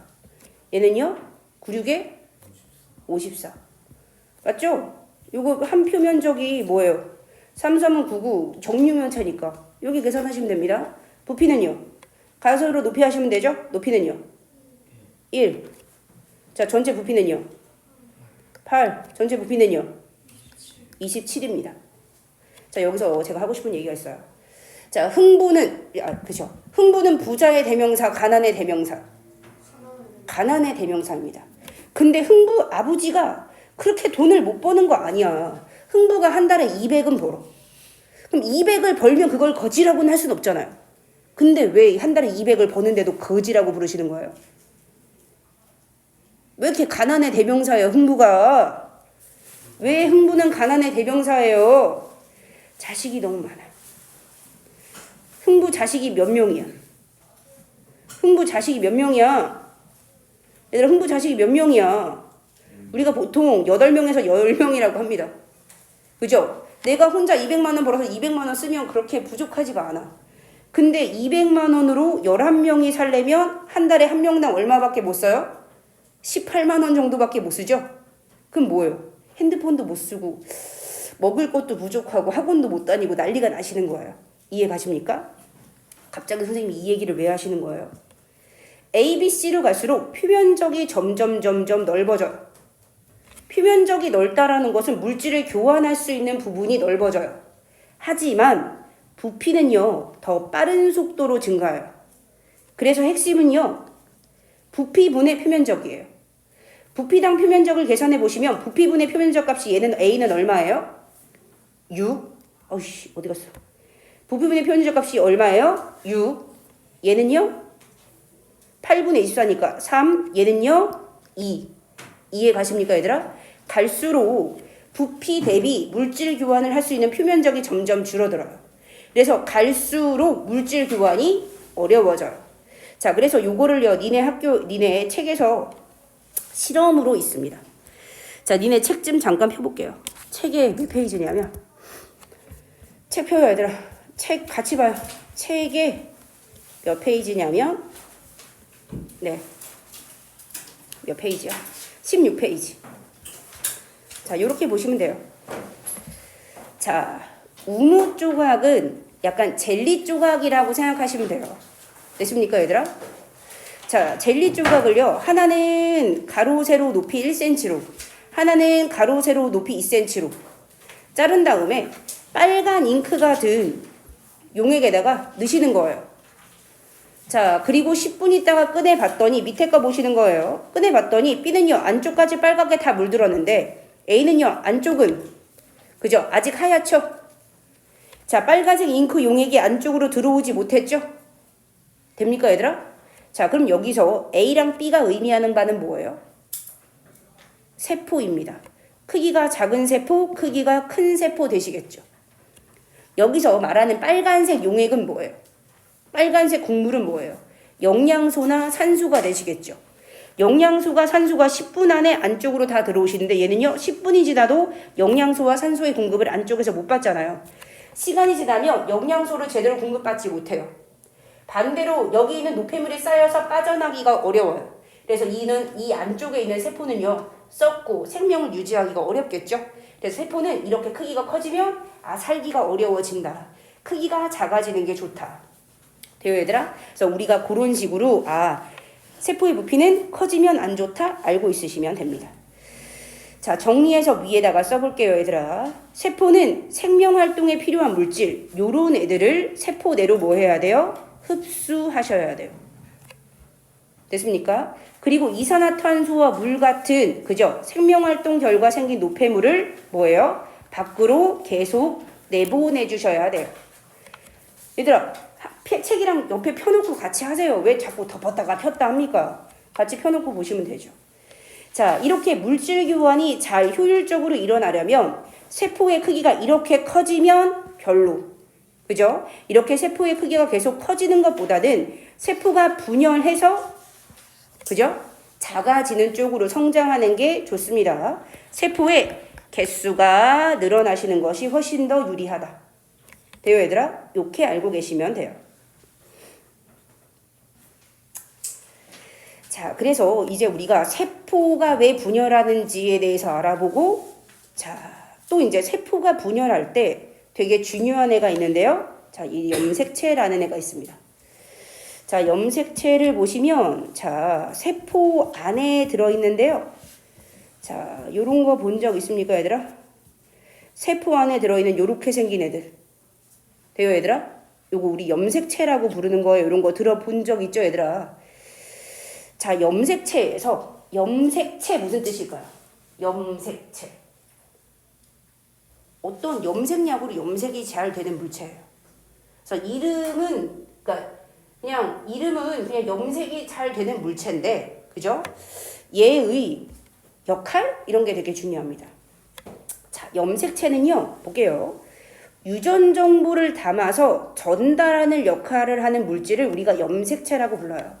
얘는요? 96에 54. 맞죠? 요거 한 표면적이 뭐예요? 3, 3은 99, 정육면체니까 여기 계산하시면 됩니다. 부피는요? 가로세로 높이 하시면 되죠? 높이는요? 1. 자, 전체 부피는요? 8. 전체 부피는요? 27입니다. 자, 여기서 제가 하고 싶은 얘기가 있어요. 자, 그죠? 흥부는 부자의 대명사, 가난의 대명사. 가난의 대명사입니다. 근데 흥부 아버지가 그렇게 돈을 못 버는 거 아니야. 흥부가 한 달에 200은 벌어. 그럼 200을 벌면 그걸 거지라고는 할 수는 없잖아요. 근데 왜 한 달에 200을 버는데도 거지라고 부르시는 거예요? 왜 이렇게 가난의 대명사예요, 흥부가? 왜 흥부는 가난의 대명사예요? 자식이 너무 많아요. 흥부 자식이 몇 명이야? 흥부 자식이 몇 명이야? 얘들아, 흥부 자식이 몇 명이야? 우리가 보통 8명에서 10명이라고 합니다. 그죠? 내가 혼자 200만 원 벌어서 200만 원 쓰면 그렇게 부족하지가 않아. 근데 200만 원으로 11명이 살려면 한 달에 한 명당 얼마밖에 못 써요? 18만 원 정도밖에 못 쓰죠? 그럼 뭐예요? 핸드폰도 못 쓰고 먹을 것도 부족하고 학원도 못 다니고 난리가 나시는 거예요. 이해 가십니까? 갑자기 선생님이 이 얘기를 왜 하시는 거예요? A, B, C로 갈수록 표면적이 점점 넓어져요. 표면적이 넓다라는 것은 물질을 교환할 수 있는 부분이 넓어져요. 하지만 부피는요, 더 빠른 속도로 증가해요. 그래서 핵심은요, 부피분의 표면적이에요. 부피당 표면적을 계산해 보시면 부피분의 표면적 값이 얘는 A는 얼마예요? 6. 어이씨, 어디 갔어? 부피분의 표면적 값이 얼마예요? 6. 얘는요? 8분의 24니까 3. 얘는요? 2. 이해 가십니까, 얘들아? 갈수록 부피 대비 물질 교환을 할 수 있는 표면적이 점점 줄어들어요. 그래서 갈수록 물질 교환이 어려워져요. 자, 그래서 요거를요, 니네 책에서 실험으로 있습니다. 자, 니네 책 좀 잠깐 펴볼게요. 책에 몇 페이지냐면, 책 펴요, 얘들아. 책 같이 봐요. 책에 몇 페이지냐면, 네, 몇 페이지야? 16페이지. 자, 요렇게 보시면 돼요. 자, 우무 조각은 약간 젤리 조각이라고 생각하시면 돼요. 됐습니까, 얘들아? 자, 젤리 조각을요, 하나는 가로 세로 높이 1cm로, 하나는 가로 세로 높이 2cm로 자른 다음에 빨간 잉크가 든 용액에다가 넣으시는 거예요. 자, 그리고 10분 있다가 꺼내봤더니 밑에 거 보시는 거예요. 꺼내봤더니 B는요, 안쪽까지 빨갛게 다 물들었는데 A는요, 안쪽은 그죠? 아직 하얗죠? 자, 빨간색 잉크 용액이 안쪽으로 들어오지 못했죠? 됩니까, 얘들아? 자, 그럼 여기서 A랑 B가 의미하는 바는 뭐예요? 세포입니다. 크기가 작은 세포, 크기가 큰 세포 되시겠죠? 여기서 말하는 빨간색 용액은 뭐예요? 빨간색 국물은 뭐예요? 영양소나 산소가 되시겠죠? 영양소가 산소가 10분 안에 안쪽으로 다 들어오시는데 얘는요 10분이 지나도 영양소와 산소의 공급을 안쪽에서 못 받잖아요. 시간이 지나면 영양소를 제대로 공급받지 못해요. 반대로 여기 있는 노폐물이 쌓여서 빠져나기가 어려워요. 그래서 이 안쪽에 있는 세포는요 썩고 생명을 유지하기가 어렵겠죠. 그래서 세포는 이렇게 크기가 커지면 살기가 어려워진다. 크기가 작아지는 게 좋다. 돼요 얘들아? 그래서 우리가 그런 식으로 세포의 부피는 커지면 안 좋다 알고 있으시면 됩니다. 자, 정리해서 위에다가 써볼게요 얘들아. 세포는 생명활동에 필요한 물질 요런 애들을 세포 내로 뭐 해야 돼요? 흡수하셔야 돼요. 됐습니까? 그리고 이산화탄소와 물 같은 그죠? 생명활동 결과 생긴 노폐물을 뭐예요? 밖으로 계속 내보내 주셔야 돼요. 얘들아 책이랑 옆에 펴놓고 같이 하세요. 왜 자꾸 덮었다가 폈다 합니까? 같이 펴놓고 보시면 되죠. 자, 이렇게 물질 교환이 잘 효율적으로 일어나려면 세포의 크기가 이렇게 커지면 별로. 그죠? 이렇게 세포의 크기가 계속 커지는 것보다는 세포가 분열해서 그죠? 작아지는 쪽으로 성장하는 게 좋습니다. 세포의 개수가 늘어나시는 것이 훨씬 더 유리하다. 돼요 얘들아? 이렇게 알고 계시면 돼요. 자, 그래서 이제 우리가 세포가 왜 분열하는지에 대해서 알아보고 자, 또 이제 세포가 분열할 때 되게 중요한 애가 있는데요. 자, 이 염색체라는 애가 있습니다. 자, 염색체를 보시면 자, 세포 안에 들어있는데요. 자, 요런 거 본 적 있습니까, 얘들아? 세포 안에 들어있는 요렇게 생긴 애들. 돼요, 얘들아? 요거 우리 염색체라고 부르는 거예요. 요런 거 들어본 적 있죠, 얘들아? 자, 염색체에서 염색체 무슨 뜻일까요? 염색체. 어떤 염색약으로 염색이 잘 되는 물체예요. 그래서 이름은 그냥 염색이 잘 되는 물체인데, 그죠? 얘의 역할 이런 게 되게 중요합니다. 자, 염색체는요, 볼게요. 유전 정보를 담아서 전달하는 역할을 하는 물질을 우리가 염색체라고 불러요.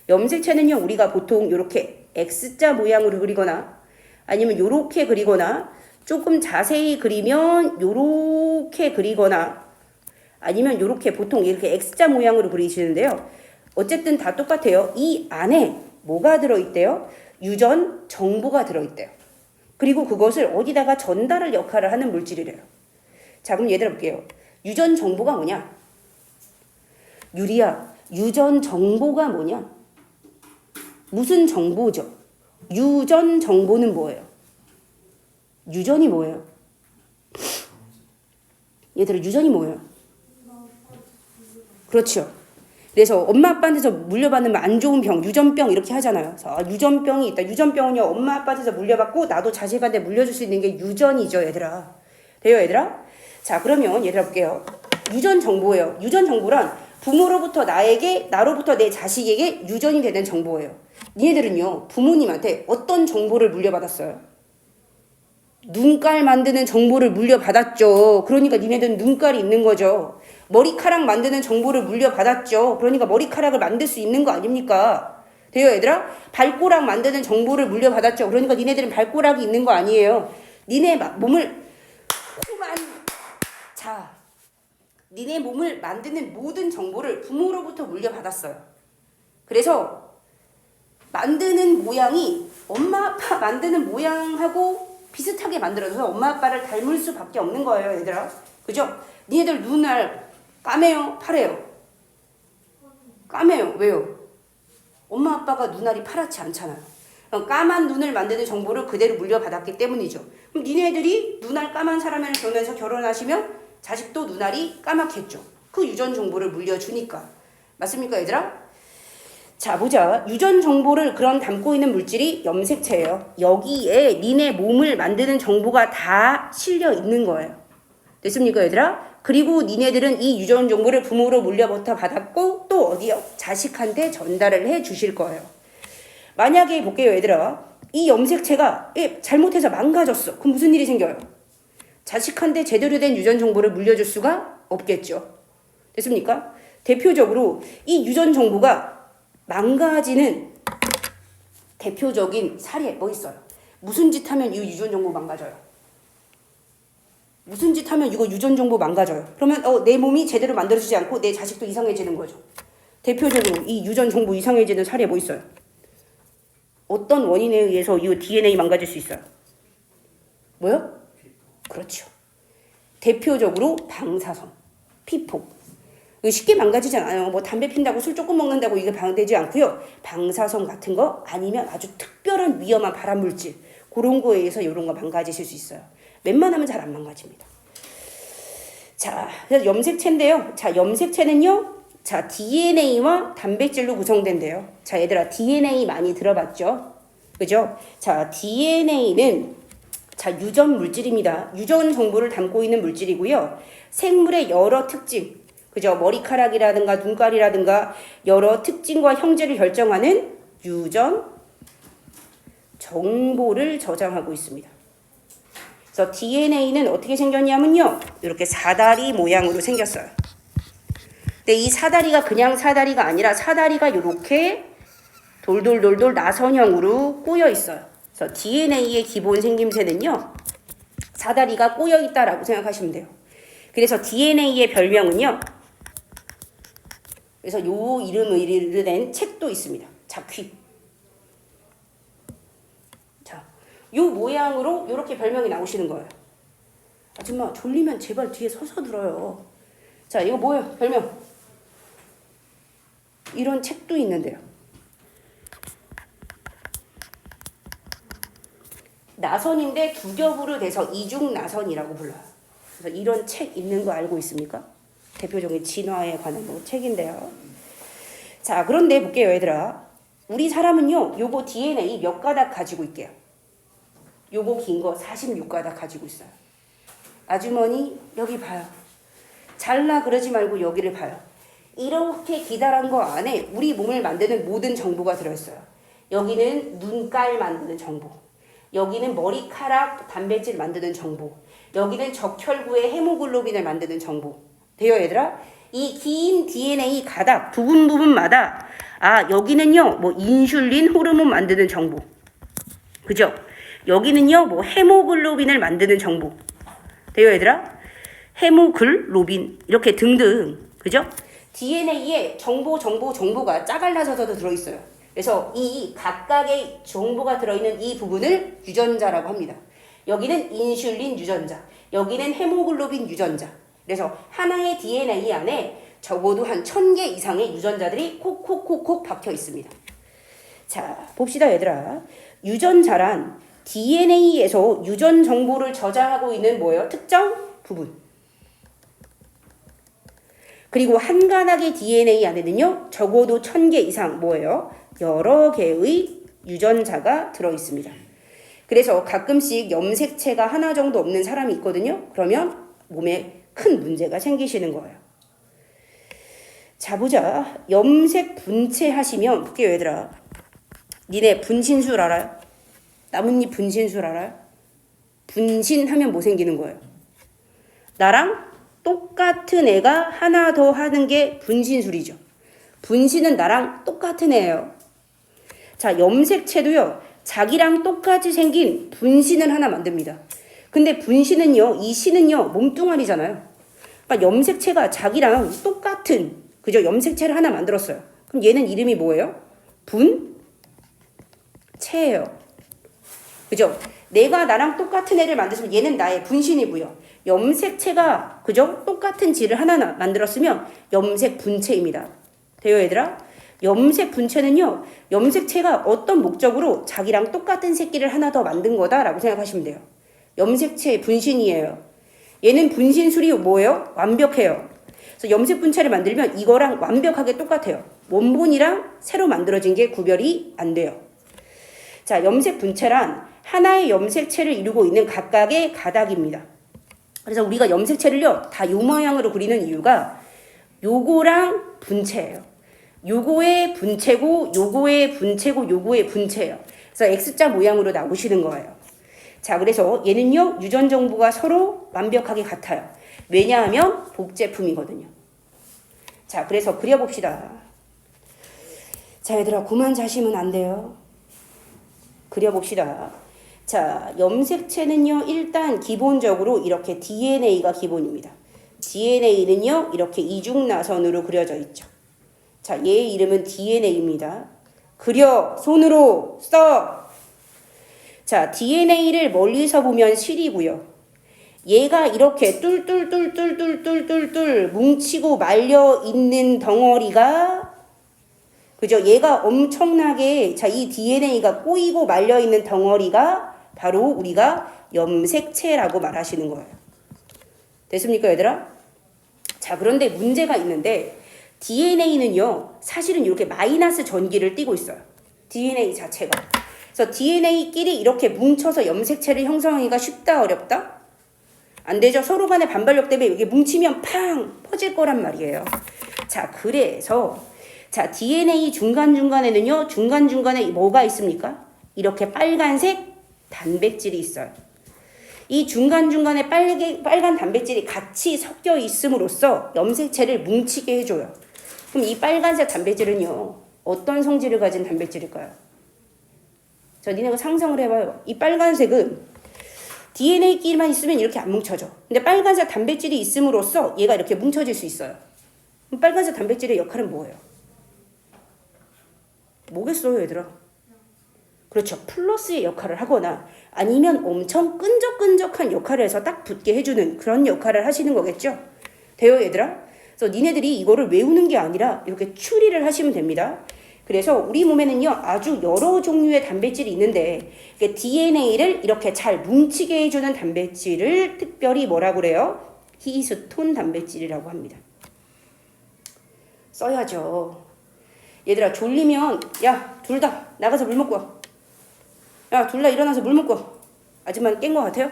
염색체는요, 우리가 보통 이렇게 X자 모양으로 그리거나 아니면 이렇게 그리거나 조금 자세히 그리면 이렇게 그리거나 아니면 이렇게 보통 이렇게 X자 모양으로 그리시는데요. 어쨌든 다 똑같아요. 이 안에 뭐가 들어있대요? 유전 정보가 들어있대요. 그리고 그것을 어디다가 전달할 역할을 하는 물질이래요. 자, 그럼 얘들아 볼게요. 유전 정보가 뭐냐? 유리야, 유전 정보가 뭐냐? 무슨 정보죠? 유전 정보는 뭐예요? 유전이 뭐예요? 얘들아, 유전이 뭐예요? 그렇죠. 그래서 엄마 아빠한테서 물려받는 안 좋은 병, 유전병 이렇게 하잖아요. 그래서 유전병이 있다. 유전병은요, 엄마 아빠한테서 물려받고 나도 자식한테 물려줄 수 있는 게 유전이죠, 얘들아. 돼요, 얘들아? 자, 그러면 얘들아 볼게요. 유전 정보예요. 유전 정보란 부모로부터 나에게, 나로부터 내 자식에게 유전이 되는 정보예요. 니네들은요, 부모님한테 어떤 정보를 물려받았어요? 눈깔 만드는 정보를 물려받았죠. 그러니까 니네들은 눈깔이 있는 거죠. 머리카락 만드는 정보를 물려받았죠. 그러니까 머리카락을 만들 수 있는 거 아닙니까? 돼요, 얘들아? 발꼬락 만드는 정보를 물려받았죠. 그러니까 니네들은 발꼬락이 있는 거 아니에요. 니네 몸을 니네 몸을 만드는 모든 정보를 부모로부터 물려받았어요. 그래서 만드는 모양이 엄마 아빠 만드는 모양하고 비슷하게 만들어서 엄마 아빠를 닮을 수밖에 없는 거예요, 얘들아. 그죠? 니네들 눈알 까매요? 파래요? 까매요. 왜요? 엄마 아빠가 눈알이 파랗지 않잖아요. 까만 눈을 만드는 정보를 그대로 물려받았기 때문이죠. 그럼 니네들이 눈알 까만 사람을 보면서 결혼하시면 자식도 눈알이 까맣겠죠. 그 유전 정보를 물려주니까. 맞습니까, 얘들아? 자, 보자. 유전 정보를 그런 담고 있는 물질이 염색체예요. 여기에 니네 몸을 만드는 정보가 다 실려 있는 거예요. 됐습니까, 얘들아? 그리고 니네들은 이 유전 정보를 부모로 물려부터 받았고 또 어디요? 자식한테 전달을 해 주실 거예요. 만약에 볼게요, 얘들아. 이 염색체가 잘못해서 망가졌어. 그럼 무슨 일이 생겨요? 자식한테 제대로 된 유전 정보를 물려줄 수가 없겠죠. 됐습니까? 대표적으로 이 유전 정보가 망가지는 대표적인 사례 뭐 있어요? 무슨 짓 하면 이 유전 정보 망가져요? 무슨 짓 하면 이거 유전 정보 망가져요? 그러면 내 몸이 제대로 만들어지지 않고 내 자식도 이상해지는 거죠. 대표적으로 이 유전 정보 이상해지는 사례 뭐 있어요? 어떤 원인에 의해서 이 DNA 망가질 수 있어요? 뭐요? 그렇죠. 대표적으로 방사선, 피폭. 쉽게 망가지지 않아요. 뭐 담배 핀다고 술 조금 먹는다고 이게 방되지 않고요. 방사선 같은 거 아니면 아주 특별한 위험한 발암물질 그런 거에 의해서 이런 거 망가지실 수 있어요. 웬만하면 잘 안 망가집니다. 자, 그래서 염색체인데요. 자, 염색체는요. 자, DNA와 단백질로 구성된대요. 자, 얘들아 DNA 많이 들어봤죠? 그죠? 자, DNA는 자, 유전 물질입니다. 유전 정보를 담고 있는 물질이고요. 생물의 여러 특징, 그죠? 머리카락이라든가 눈깔이라든가 여러 특징과 형질을 결정하는 유전 정보를 저장하고 있습니다. 그래서 DNA는 어떻게 생겼냐면요. 이렇게 사다리 모양으로 생겼어요. 근데 이 사다리가 그냥 사다리가 아니라 사다리가 이렇게 돌돌돌돌 나선형으로 꼬여 있어요. 그래서 DNA의 기본 생김새는요. 사다리가 꼬여 있다라고 생각하시면 돼요. 그래서 DNA의 별명은요. 그래서 요 이름을 낸 책도 있습니다. 자퀴. 자, 요 모양으로 요렇게 별명이 나오시는 거예요. 아줌마 졸리면 제발 뒤에 서서 들어요. 자, 이거 뭐예요? 별명. 이런 책도 있는데요. 나선인데 두 겹으로 돼서 이중나선이라고 불러요. 그래서 이런 책 있는 거 알고 있습니까? 대표적인 진화에 관한 책인데요. 자, 그런데 볼게요, 얘들아. 우리 사람은요, 요거 DNA 몇 가닥 가지고 있게요? 요거 긴 거 46가닥 가지고 있어요. 아주머니, 여기 봐요. 잘라 그러지 말고 여기를 봐요. 이렇게 기다란 거 안에 우리 몸을 만드는 모든 정보가 들어있어요. 여기는 눈깔 만드는 정보. 여기는 머리카락 단백질 만드는 정보. 여기는 적혈구의 헤모글로빈을 만드는 정보. 돼요, 얘들아? 이 긴 DNA 가닥 부분마다 여기는요 뭐 인슐린 호르몬 만드는 정보. 그죠? 여기는요 뭐 헤모글로빈을 만드는 정보. 돼요, 얘들아? 헤모글로빈 이렇게 등등. 그죠? DNA에 정보가 짜갈라져서 들어있어요. 그래서 이 각각의 정보가 들어있는 이 부분을 유전자라고 합니다. 여기는 인슐린 유전자, 여기는 헤모글로빈 유전자. 그래서 하나의 DNA 안에 적어도 한 1000개 이상의 유전자들이 콕콕콕콕 박혀 있습니다. 자, 봅시다, 얘들아. 유전자란 DNA에서 유전 정보를 저장하고 있는 뭐예요? 특정 부분. 그리고 한 가닥의 DNA 안에는요, 적어도 1000개 이상 뭐예요? 여러 개의 유전자가 들어있습니다. 그래서 가끔씩 염색체가 하나 정도 없는 사람이 있거든요. 그러면 몸에 큰 문제가 생기시는 거예요. 자, 보자. 염색 분체 하시면 볼게요, 얘들아. 니네 분신술 알아요? 나뭇잎 분신술 알아요? 분신하면 뭐 생기는 거예요? 나랑 똑같은 애가 하나 더 하는 게 분신술이죠. 분신은 나랑 똑같은 애예요. 자, 염색체도요. 자기랑 똑같이 생긴 분신을 하나 만듭니다. 근데 분신은요, 이 신은요, 몸뚱아리잖아요. 그러니까 염색체가 자기랑 똑같은, 그죠? 염색체를 하나 만들었어요. 그럼 얘는 이름이 뭐예요? 분체예요. 그죠? 내가 나랑 똑같은 애를 만들었으면 얘는 나의 분신이고요. 염색체가, 그죠? 똑같은 질을 하나 만들었으면 염색 분체입니다. 돼요, 얘들아? 염색 분체는요, 염색체가 어떤 목적으로 자기랑 똑같은 새끼를 하나 더 만든 거다라고 생각하시면 돼요. 염색체의 분신이에요. 얘는 분신술이 뭐예요? 완벽해요. 그래서 염색 분체를 만들면 이거랑 완벽하게 똑같아요. 원본이랑 새로 만들어진 게 구별이 안 돼요. 자, 염색 분체란 하나의 염색체를 이루고 있는 각각의 가닥입니다. 그래서 우리가 염색체를요, 다 요 모양으로 그리는 이유가 요거랑 분체예요. 요거의 분체고, 요거의 분체고, 요거의 분체예요. 그래서 X자 모양으로 나오시는 거예요. 자, 그래서 얘는요, 유전 정보가 서로 완벽하게 같아요. 왜냐하면 복제품이거든요. 자, 그래서 그려봅시다. 자, 얘들아, 그만 자시면 안 돼요. 그려봅시다. 자, 염색체는요, 일단 기본적으로 이렇게 DNA가 기본입니다. DNA는요, 이렇게 이중나선으로 그려져 있죠. 자, 얘의 이름은 DNA입니다. 그려, 손으로 써. 자, DNA를 멀리서 보면 실이고요. 얘가 이렇게 뚫뚫뚫뚫뚫뚫뚫뚫 뭉치고 말려 있는 덩어리가, 그죠? 얘가 엄청나게, 자, 이 DNA가 꼬이고 말려 있는 덩어리가 바로 우리가 염색체라고 말하시는 거예요. 됐습니까, 얘들아? 자, 그런데 문제가 있는데 DNA는요, 사실은 이렇게 마이너스 전기를 띠고 있어요. DNA 자체가. 그래서 DNA끼리 이렇게 뭉쳐서 염색체를 형성하기가 쉽다, 어렵다? 안 되죠. 서로 간의 반발력 때문에 이게 뭉치면 팡 퍼질 거란 말이에요. 자, 그래서 자, DNA 중간중간에는요, 중간중간에 뭐가 있습니까? 이렇게 빨간색 단백질이 있어요. 이 중간중간에 빨간 단백질이 같이 섞여 있음으로써 염색체를 뭉치게 해줘요. 그럼 이 빨간색 단백질은요, 어떤 성질을 가진 단백질일까요? 자, 니네가 상상을 해봐요. 이 빨간색은 DNA끼리만 있으면 이렇게 안 뭉쳐져. 근데 빨간색 단백질이 있음으로써 얘가 이렇게 뭉쳐질 수 있어요. 그럼 빨간색 단백질의 역할은 뭐예요? 뭐겠어요, 얘들아? 그렇죠. 플러스의 역할을 하거나 아니면 엄청 끈적끈적한 역할을 해서 딱 붙게 해주는 그런 역할을 하시는 거겠죠? 돼요, 얘들아? 그래서 니네들이 이거를 외우는 게 아니라 이렇게 추리를 하시면 됩니다. 그래서 우리 몸에는요, 아주 여러 종류의 단백질이 있는데 DNA를 이렇게 잘 뭉치게 해주는 단백질을 특별히 뭐라고 그래요? 히스톤 단백질이라고 합니다. 써야죠. 얘들아, 졸리면 야, 둘 다 나가서 물 먹고 와. 야, 둘 다 일어나서 물 먹고 와. 아줌마 깬 것 같아요?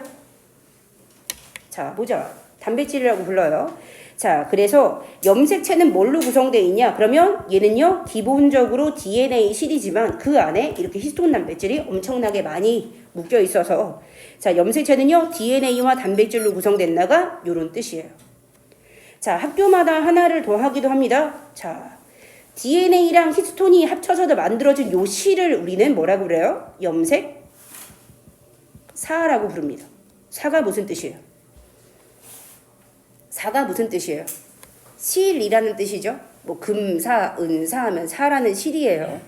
자, 보자. 단백질이라고 불러요. 자, 그래서 염색체는 뭘로 구성되어 있냐? 그러면 얘는요, 기본적으로 DNA 실이지만 그 안에 이렇게 히스톤 단백질이 엄청나게 많이 묶여 있어서, 자, 염색체는요, DNA와 단백질로 구성됐나가 요런 뜻이에요. 자, 학교마다 하나를 더하기도 합니다. 자, DNA랑 히스톤이 합쳐서 만들어진 요 실을 우리는 뭐라고 그래요? 염색사라고 부릅니다. 사가 무슨 뜻이에요? 사가 무슨 뜻이에요? 실이라는 뜻이죠. 뭐 금사, 은사 하면 사라는 실이에요.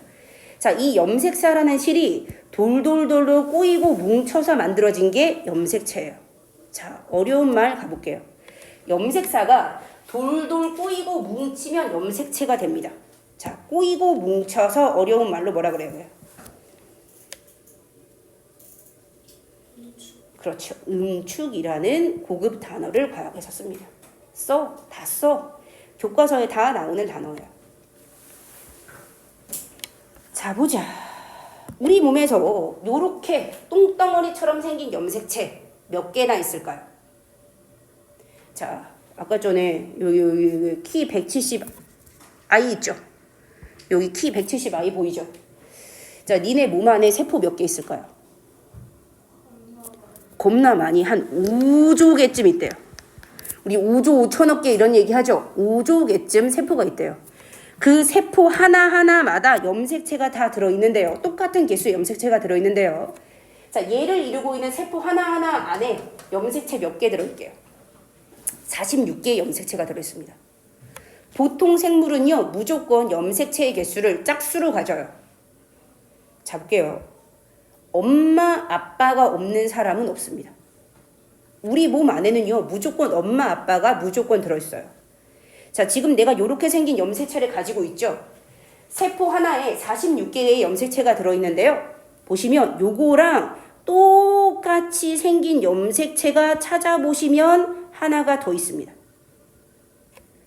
자, 이 염색사라는 실이 돌돌돌돌 꼬이고 뭉쳐서 만들어진 게 염색체예요. 자, 어려운 말 가볼게요. 염색사가 돌돌 꼬이고 뭉치면 염색체가 됩니다. 자, 꼬이고 뭉쳐서 어려운 말로 뭐라 그래요? 그렇죠. 응축이라는 고급 단어를 과학에서 씁니다. 다 써. 교과서에 다 나오는 단어예요. 자, 보자. 우리 몸에서 요렇게 똥덩어리처럼 생긴 염색체 몇 개나 있을까요? 자, 아까 전에 여기 키 170I 있죠? 여기 키 170I 보이죠? 자, 니네 몸 안에 세포 몇 개 있을까요? 겁나 많이, 한 5조개쯤 있대요. 우리 5조 5천억 개 이런 얘기 하죠? 5조개쯤 세포가 있대요. 그 세포 하나하나마다 염색체가 다 들어있는데요. 똑같은 개수의 염색체가 들어있는데요. 자, 얘를 이루고 있는 세포 하나하나 안에 염색체 몇 개 들어있게요? 46개의 염색체가 들어있습니다. 보통 생물은요, 무조건 염색체의 개수를 짝수로 가져요. 자, 볼게요. 엄마, 아빠가 없는 사람은 없습니다. 우리 몸 안에는요, 무조건 엄마, 아빠가 무조건 들어있어요. 자, 지금 내가 이렇게 생긴 염색체를 가지고 있죠? 세포 하나에 46개의 염색체가 들어있는데요. 보시면 요거랑 똑같이 생긴 염색체가 찾아보시면 하나가 더 있습니다.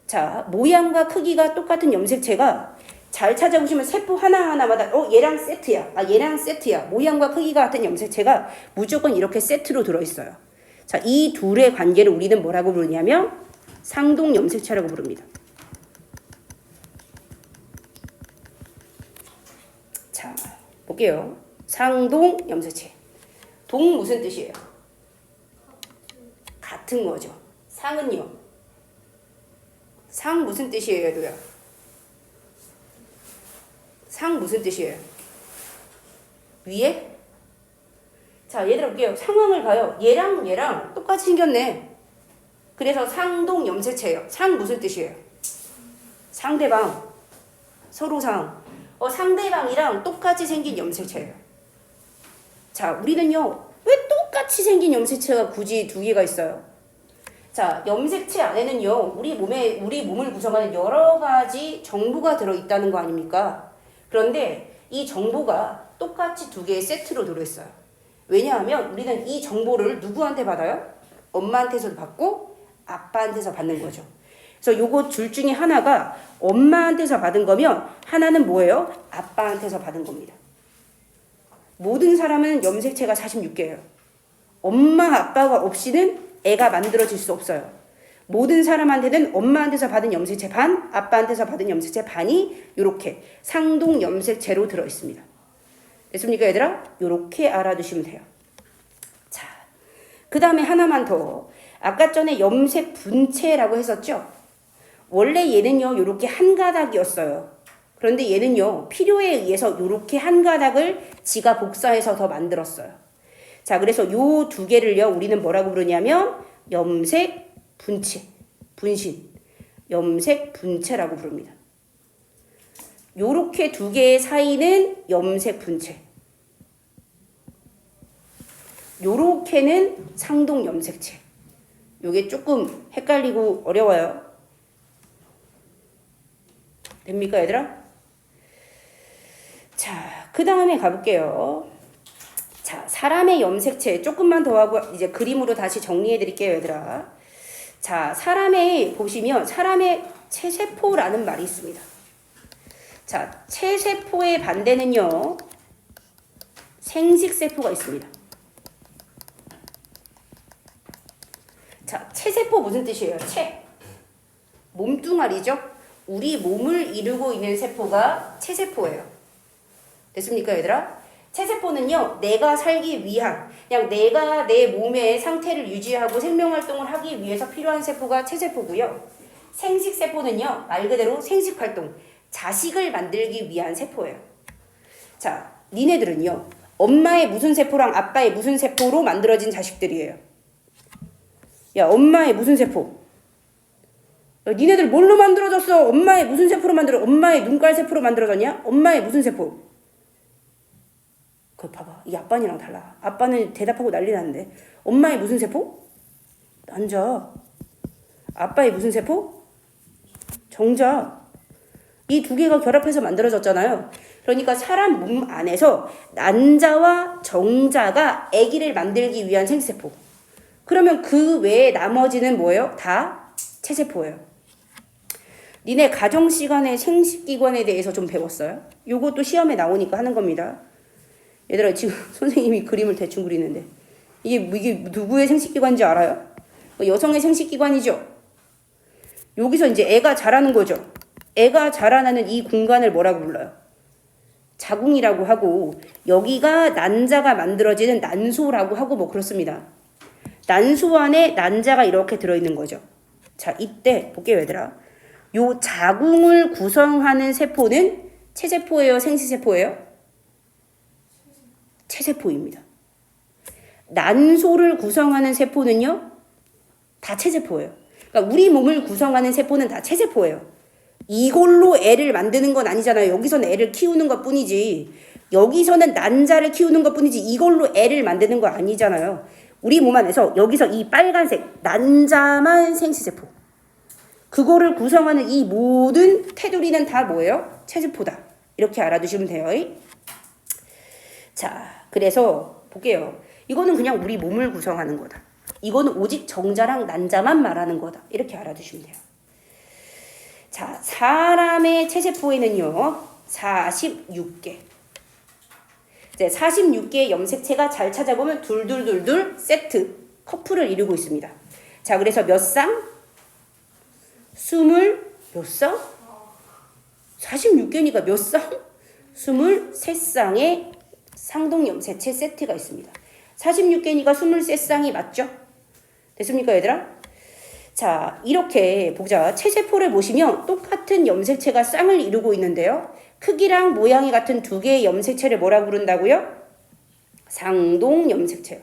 자, 모양과 크기가 똑같은 염색체가 잘 찾아보시면 세포 하나하나마다 얘랑 세트야. 얘랑 세트야. 모양과 크기가 같은 염색체가 무조건 이렇게 세트로 들어있어요. 자, 이 둘의 관계를 우리는 뭐라고 부르냐면 상동 염색체라고 부릅니다. 자, 볼게요. 상동 염색체. 동 무슨 뜻이에요? 같은 거죠. 상은요? 상 무슨 뜻이에요, 얘들아? 상 무슨 뜻이에요? 위에? 자, 얘들아 볼게요. 상황을 봐요. 얘랑 똑같이 생겼네. 그래서 상동 염색체예요. 상 무슨 뜻이에요? 상대방. 서로 상. 상대방이랑 똑같이 생긴 염색체예요. 자, 우리는요. 왜 똑같이 생긴 염색체가 굳이 두 개가 있어요? 자, 염색체 안에는요. 우리 몸을 구성하는 여러 가지 정보가 들어있다는 거 아닙니까? 그런데 이 정보가 똑같이 두 개의 세트로 들어있어요. 왜냐하면 우리는 이 정보를 누구한테 받아요? 엄마한테서 받고 아빠한테서 받는 거죠. 그래서 요거 둘 중에 하나가 엄마한테서 받은 거면 하나는 뭐예요? 아빠한테서 받은 겁니다. 모든 사람은 염색체가 46개예요. 엄마 아빠가 없이는 애가 만들어질 수 없어요. 모든 사람한테는 엄마한테서 받은 염색체 반, 아빠한테서 받은 염색체 반이 이렇게 상동 염색체로 들어있습니다. 됐습니까, 얘들아? 이렇게 알아두시면 돼요. 자, 그 다음에 하나만 더. 아까 전에 염색 분체라고 했었죠? 원래 얘는요, 이렇게 한 가닥이었어요. 그런데 얘는요, 필요에 의해서 이렇게 한 가닥을 지가 복사해서 더 만들었어요. 자, 그래서 요 두 개를요, 우리는 뭐라고 부르냐면 염색 분체, 분신, 염색 분체라고 부릅니다. 요렇게 두 개의 사이는 염색 분체. 요렇게는 상동 염색체. 요게 조금 헷갈리고 어려워요. 됩니까, 얘들아? 자, 그 다음에 가볼게요. 자, 사람의 염색체 조금만 더 하고 이제 그림으로 다시 정리해 드릴게요, 얘들아. 자, 보시면 사람의 체세포라는 말이 있습니다. 자, 체세포의 반대는요, 생식세포가 있습니다. 자, 체세포 무슨 뜻이에요? 몸뚱아리죠? 우리 몸을 이루고 있는 세포가 체세포예요. 됐습니까, 얘들아? 체세포는요, 내가 살기 위한, 그냥 내가 내 몸의 상태를 유지하고 생명활동을 하기 위해서 필요한 세포가 체세포고요. 생식세포는요, 말 그대로 생식활동, 자식을 만들기 위한 세포예요. 자, 니네들은요, 엄마의 무슨 세포랑 아빠의 무슨 세포로 만들어진 자식들이에요? 야, 엄마의 무슨 세포? 야, 니네들 뭘로 만들어졌어? 엄마의 무슨 세포로 엄마의 눈깔 세포로 만들어졌냐? 엄마의 무슨 세포? 그거 봐봐. 이 아빠니랑 달라. 아빠는 대답하고 난리 났는데. 엄마의 무슨 세포? 난자. 아빠의 무슨 세포? 정자. 이 두 개가 결합해서 만들어졌잖아요. 그러니까 사람 몸 안에서 난자와 정자가 아기를 만들기 위한 생세포. 그러면 그 외에 나머지는 뭐예요? 다 체세포예요. 니네 가정 시간에 생식기관에 대해서 좀 배웠어요? 요것도 시험에 나오니까 하는 겁니다. 얘들아, 지금 선생님이 그림을 대충 그리는데 이게 누구의 생식기관인지 알아요? 여성의 생식기관이죠. 여기서 이제 애가 자라는 거죠. 애가 자라나는 이 공간을 뭐라고 불러요? 자궁이라고 하고, 여기가 난자가 만들어지는 난소라고 하고 뭐 그렇습니다. 난소 안에 난자가 이렇게 들어있는 거죠. 자, 이때 볼게요, 얘들아. 요 자궁을 구성하는 세포는 체세포예요, 생식세포예요? 체세포입니다. 난소를 구성하는 세포는요, 다 체세포예요. 그러니까 우리 몸을 구성하는 세포는 다 체세포예요. 이걸로 애를 만드는 건 아니잖아요. 여기서는 애를 키우는 것 뿐이지. 여기서는 난자를 키우는 것 뿐이지. 이걸로 애를 만드는 거 아니잖아요. 우리 몸 안에서 여기서 이 빨간색 난자만 생식세포. 그거를 구성하는 이 모든 테두리는 다 뭐예요? 체세포다. 이렇게 알아두시면 돼요. 자, 그래서 볼게요. 이거는 그냥 우리 몸을 구성하는 거다. 이거는 오직 정자랑 난자만 말하는 거다. 이렇게 알아두시면 돼요. 자, 사람의 체세포에는요 46개. 이제 46개의 염색체가 잘 찾아보면 둘둘둘둘 세트 커플을 이루고 있습니다. 자, 그래서 몇 쌍? 20몇 쌍? 46개니까 몇 쌍? 23쌍의 상동 염색체 세트가 있습니다. 46개니까 23쌍이 맞죠? 됐습니까, 얘들아? 자, 이렇게 보자. 체세포를 보시면 똑같은 염색체가 쌍을 이루고 있는데요. 크기랑 모양이 같은 두 개의 염색체를 뭐라고 부른다고요? 상동 염색체요.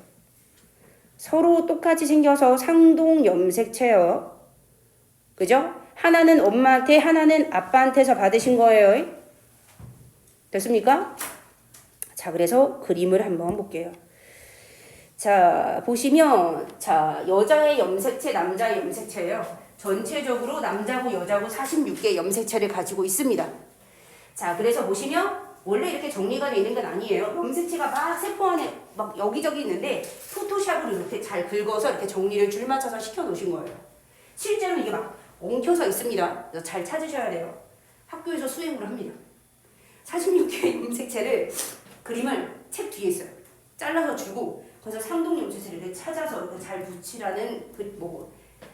서로 똑같이 생겨서 상동 염색체요. 그죠? 하나는 엄마한테, 하나는 아빠한테서 받으신 거예요. 됐습니까? 자, 그래서 그림을 한번 볼게요. 자, 보시면, 자, 여자의 염색체, 남자의 염색체예요. 전체적으로 남자고 여자고 46개의 염색체를 가지고 있습니다. 자, 그래서 보시면 원래 이렇게 정리가 되어 있는 건 아니에요. 염색체가 막 세포 안에 막 여기저기 있는데 포토샵으로 이렇게 잘 긁어서 이렇게 정리를 줄 맞춰서 시켜 놓으신 거예요. 실제로 이게 막 엉켜서 있습니다. 그래서 잘 찾으셔야 돼요. 학교에서 수행을 합니다. 46개의 염색체를 그림을 책 뒤에 있어요. 잘라서 주고 거기서 상동 염색체를 이렇게 찾아서 이렇게 잘 붙이라는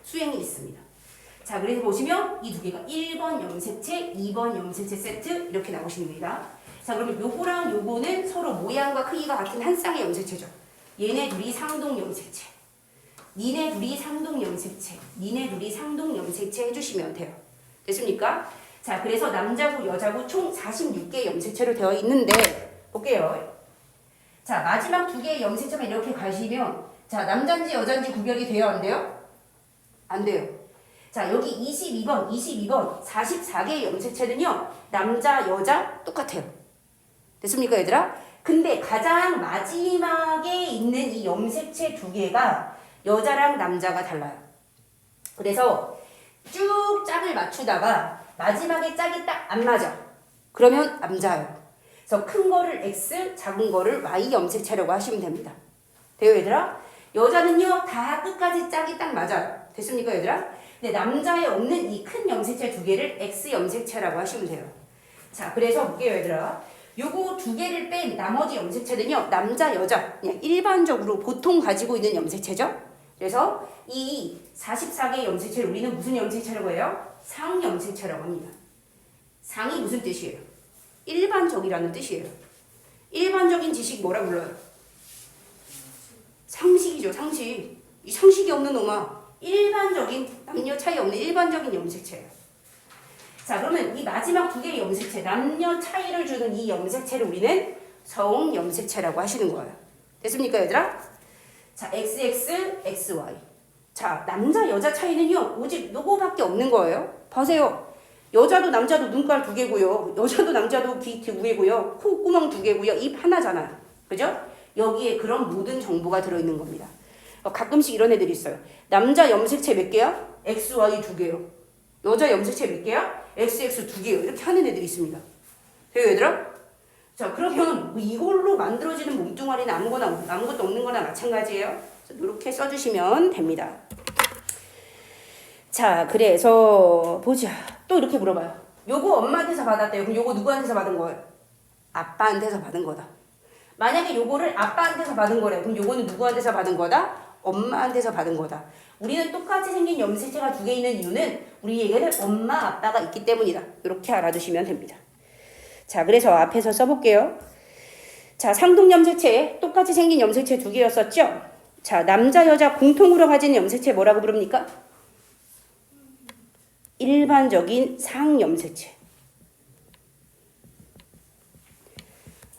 수행이 있습니다. 자, 그래서 보시면 이 두 개가 1번 염색체, 2번 염색체 세트 이렇게 나오십니다. 자, 그러면 요거랑 요거는 서로 모양과 크기가 같은 한 쌍의 염색체죠. 얘네 둘이 상동 염색체, 니네 둘이 상동 염색체, 니네 둘이 상동 염색체 해주시면 돼요. 됐습니까? 자, 그래서 남자고 여자고 총 46개의 염색체로 되어 있는데 볼게요. 자, 마지막 두 개의 염색체만 이렇게 가시면 자, 남자인지 여자인지 구별이 돼요? 안 돼요? 안 돼요. 자, 여기 22번 44개의 염색체는요 남자 여자 똑같아요. 됐습니까, 얘들아? 근데 가장 마지막에 있는 이 염색체 두 개가 여자랑 남자가 달라요. 그래서 쭉 짝을 맞추다가 마지막에 짝이 딱 안 맞아. 그러면 남자예요. 그래서 큰 거를 X, 작은 거를 Y 염색체라고 하시면 됩니다. 돼요, 얘들아? 여자는요 다 끝까지 짝이 딱 맞아요. 됐습니까, 얘들아? 근데 남자에 없는 이 큰 염색체 두 개를 X 염색체라고 하시면 돼요. 자, 그래서 볼게요, 얘들아. 요거 두 개를 뺀 나머지 염색체는요 남자, 여자 그냥 일반적으로 보통 가지고 있는 염색체죠. 그래서 이 44개의 염색체를 우리는 무슨 염색체라고 해요? 상 염색체라고 합니다. 상이 무슨 뜻이에요? 일반적이라는 뜻이에요. 일반적인 지식 뭐라 불러요? 상식이죠, 상식. 이 상식이 없는 놈아. 일반적인 남녀 차이 없는 일반적인 염색체예요. 자, 그러면 이 마지막 두 개의 염색체, 남녀 차이를 주는 이 염색체를 우리는 성 염색체라고 하시는 거예요. 됐습니까, 얘들아? 자, XX, XY. 자, 남자 여자 차이는요 오직 요거밖에 없는 거예요. 보세요. 여자도 남자도 눈깔 두 개고요. 여자도 남자도 귀 두 개고요. 콧구멍 두 개고요. 입 하나잖아요. 그죠? 여기에 그런 모든 정보가 들어있는 겁니다. 가끔씩 이런 애들이 있어요. 남자 염색체 몇 개야? XY 두 개요. 여자 염색체 몇 개야? XX 두 개요. 이렇게 하는 애들이 있습니다. 돼요, 얘들아? 자, 그러면 이걸로 만들어지는 몸뚱아리는 아무것도 없는 거나 마찬가지예요. 이렇게 써주시면 됩니다. 자, 그래서 보자. 또 이렇게 물어봐요. 요거 엄마한테서 받았대요. 그럼 요거 누구한테서 받은 거예요? 아빠한테서 받은 거다. 만약에 요거를 아빠한테서 받은 거래. 그럼 요거는 누구한테서 받은 거다? 엄마한테서 받은 거다. 우리는 똑같이 생긴 염색체가 두 개 있는 이유는 우리에게는 엄마, 아빠가 있기 때문이다. 이렇게 알아두시면 됩니다. 자, 그래서 앞에서 써볼게요. 자, 상동 염색체, 똑같이 생긴 염색체 두 개였었죠? 자, 남자, 여자 공통으로 가진 염색체 뭐라고 부릅니까? 일반적인 상염색체.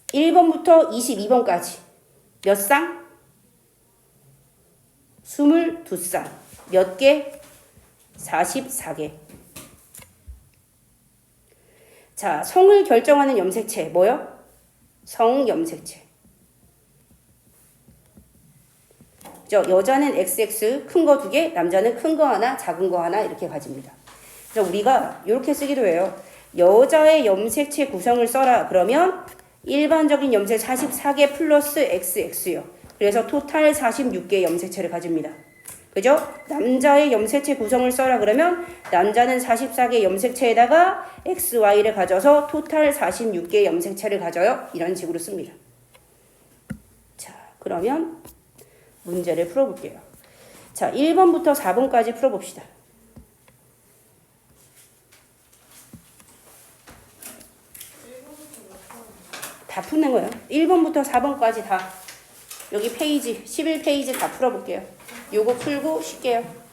1번부터 22번까지 몇 쌍? 22쌍. 몇 개? 44개. 자, 성을 결정하는 염색체 뭐요? 성염색체. 여자는 XX 큰 거 두 개, 남자는 큰 거 하나, 작은 거 하나 이렇게 가집니다. 그래서 우리가 이렇게 쓰기도 해요. 여자의 염색체 구성을 써라. 그러면 일반적인 염색 44개 플러스 XX요. 그래서 토탈 46개의 염색체를 가집니다. 그죠? 남자의 염색체 구성을 써라 그러면 남자는 44개 염색체에다가 XY를 가져서 토탈 46개 염색체를 가져요. 이런 식으로 씁니다. 자, 그러면 문제를 풀어볼게요. 자, 1번부터 4번까지 풀어봅시다. 다 푸는 거예요. 1번부터 4번까지 다. 여기 페이지 11페이지 다 풀어볼게요. 요거 풀고 쉴게요.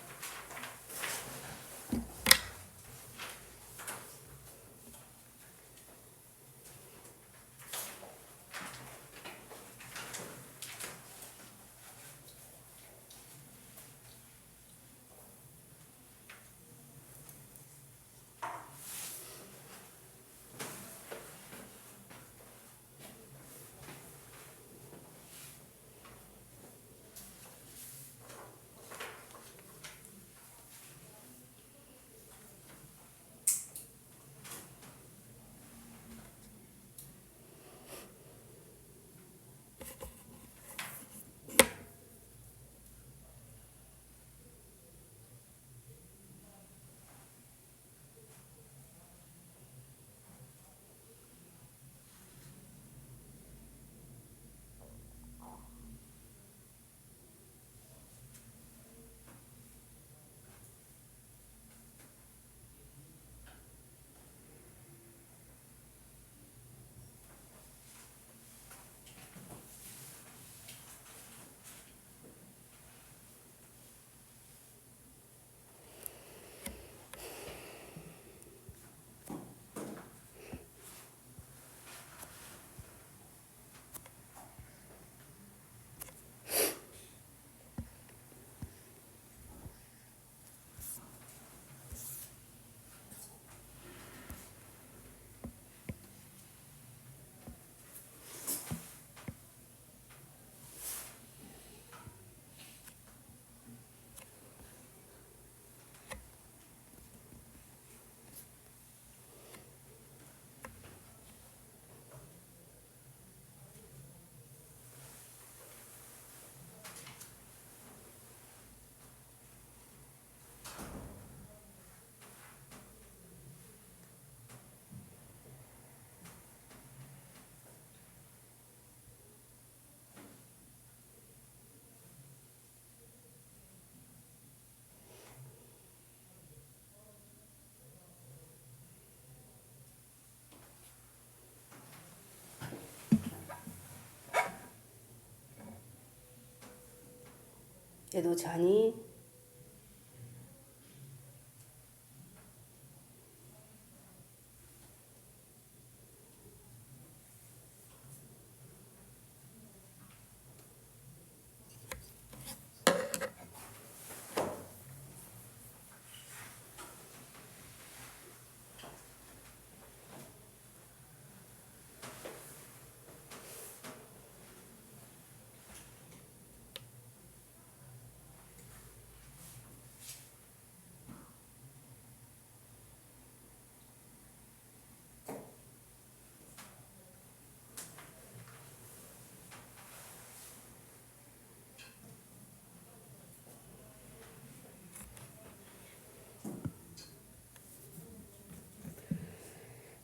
얘도 자니?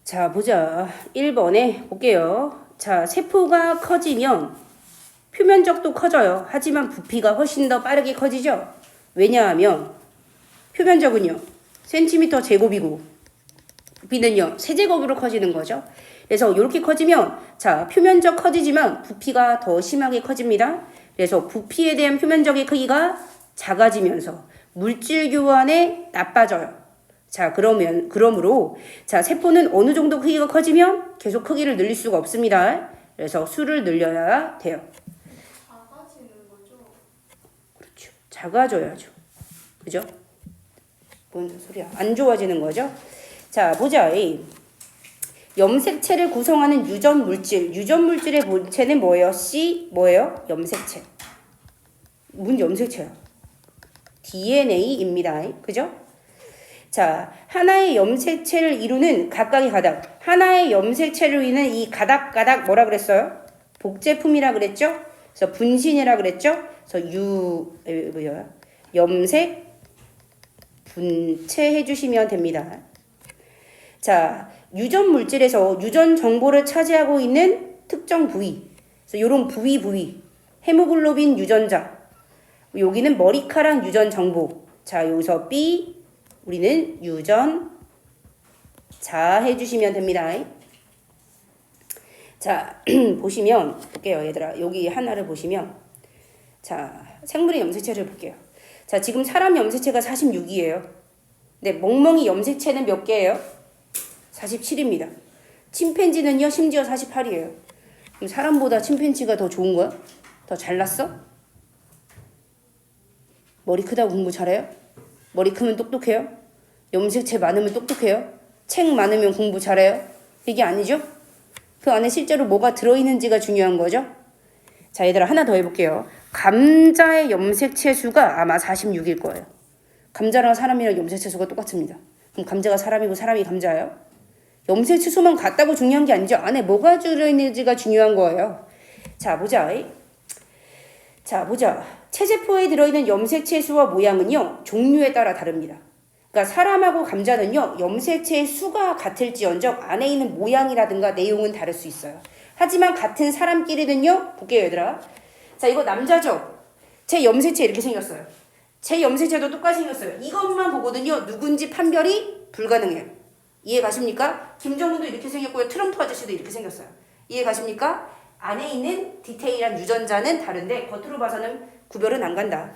자, 보자. 1번에 볼게요. 자, 세포가 커지면 표면적도 커져요. 하지만 부피가 훨씬 더 빠르게 커지죠. 왜냐하면 표면적은요, 센티미터 제곱이고 부피는요, 세제곱으로 커지는 거죠. 그래서 이렇게 커지면, 자, 표면적 커지지만 부피가 더 심하게 커집니다. 그래서 부피에 대한 표면적의 크기가 작아지면서 물질 교환에 나빠져요. 자, 그러므로, 자, 세포는 어느 정도 크기가 커지면 계속 크기를 늘릴 수가 없습니다. 그래서 수를 늘려야 돼요. 작아지는 거죠? 그렇죠. 작아져야죠. 그죠? 뭔 소리야? 안 좋아지는 거죠? 자, 보자. 염색체를 구성하는 유전 물질. 유전 물질의 본체는 뭐예요? C 뭐예요? 염색체. 뭔 염색체야? DNA입니다. 그죠? 자, 하나의 염색체를 이루는 각각의 가닥. 하나의 염색체를 이루는 이 가닥 뭐라 그랬어요? 복제품이라 그랬죠? 그래서 분신이라 그랬죠? 그래서 뭐야? 염색 분체해 주시면 됩니다. 자, 유전 물질에서 유전 정보를 차지하고 있는 특정 부위. 그래서 이런 부위. 헤모글로빈 유전자. 여기는 머리카락 유전 정보. 자, 여기서 B, 우리는 유전자 해주시면 됩니다. 자, 보시면, 볼게요, 얘들아. 여기 하나를 보시면, 자, 생물의 염색체를 볼게요. 자, 지금 사람 염색체가 46이에요. 네, 멍멍이 염색체는 몇 개예요? 47입니다. 침팬지는요, 심지어 48이에요. 그럼 사람보다 침팬지가 더 좋은 거야? 더 잘났어? 머리 크다고 공부 잘해요? 머리 크면 똑똑해요? 염색체 많으면 똑똑해요? 책 많으면 공부 잘해요? 이게 아니죠? 그 안에 실제로 뭐가 들어있는지가 중요한 거죠? 자, 얘들아 하나 더 해볼게요. 감자의 염색체 수가 아마 46일 거예요. 감자랑 사람이랑 염색체 수가 똑같습니다. 그럼 감자가 사람이고 사람이 감자예요? 염색체 수만 같다고 중요한 게 아니죠. 안에 뭐가 들어있는지가 중요한 거예요. 자, 보자. 체세포에 들어있는 염색체 수와 모양은요, 종류에 따라 다릅니다. 그러니까 사람하고 감자는요, 염색체의 수가 같을지언정 안에 있는 모양이라든가 내용은 다를 수 있어요. 하지만 같은 사람끼리는요, 볼게요, 얘들아. 자, 이거 남자죠? 제 염색체 이렇게 생겼어요. 제 염색체도 똑같이 생겼어요. 이것만 보거든요, 누군지 판별이 불가능해요. 이해 가십니까? 김정은도 이렇게 생겼고요, 트럼프 아저씨도 이렇게 생겼어요. 이해 가십니까? 안에 있는 디테일한 유전자는 다른데 겉으로 봐서는 구별은 안 간다.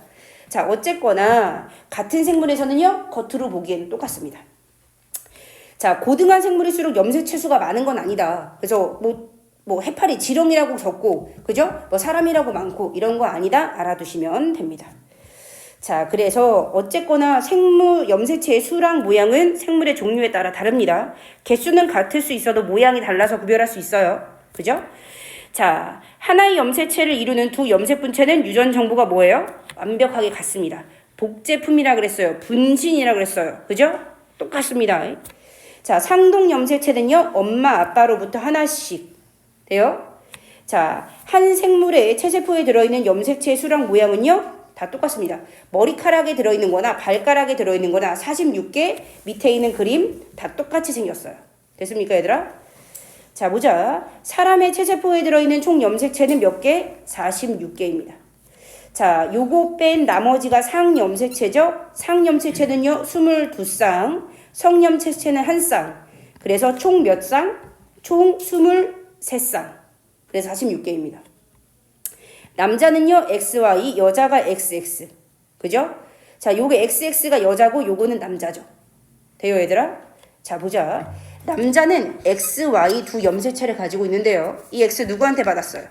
자, 어쨌거나 같은 생물에서는요, 겉으로 보기에는 똑같습니다. 자, 고등한 생물일수록 염색체 수가 많은 건 아니다. 그래서 뭐 해파리 지렁이라고 적고, 그죠? 뭐 사람이라고 많고 이런 거 아니다. 알아두시면 됩니다. 자, 그래서 어쨌거나 생물 염색체의 수랑 모양은 생물의 종류에 따라 다릅니다. 개수는 같을 수 있어도 모양이 달라서 구별할 수 있어요. 그죠? 자, 하나의 염색체를 이루는 두 염색 분체는 유전 정보가 뭐예요? 완벽하게 같습니다. 복제품이라 그랬어요. 분신이라 그랬어요. 그죠? 똑같습니다. 자, 상동 염색체는요, 엄마, 아빠로부터 하나씩 돼요. 자, 한 생물의 체세포에 들어있는 염색체의 수랑 모양은요, 다 똑같습니다. 머리카락에 들어있는 거나 발가락에 들어있는 거나 46개 밑에 있는 그림 다 똑같이 생겼어요. 됐습니까, 얘들아? 자, 보자. 사람의 체세포에 들어있는 총 염색체는 몇 개? 46개입니다. 자, 요거 뺀 나머지가 상염색체죠? 상염색체는요, 22쌍, 성염색체는 1쌍. 그래서 총 몇 쌍? 총 23쌍. 그래서 46개입니다. 남자는요, XY, 여자가 XX. 그죠? 자, 요게 XX가 여자고 요거는 남자죠. 돼요, 얘들아? 자, 보자. 남자는 XY 두 염색체를 가지고 있는데요. 이 X 누구한테 받았어요?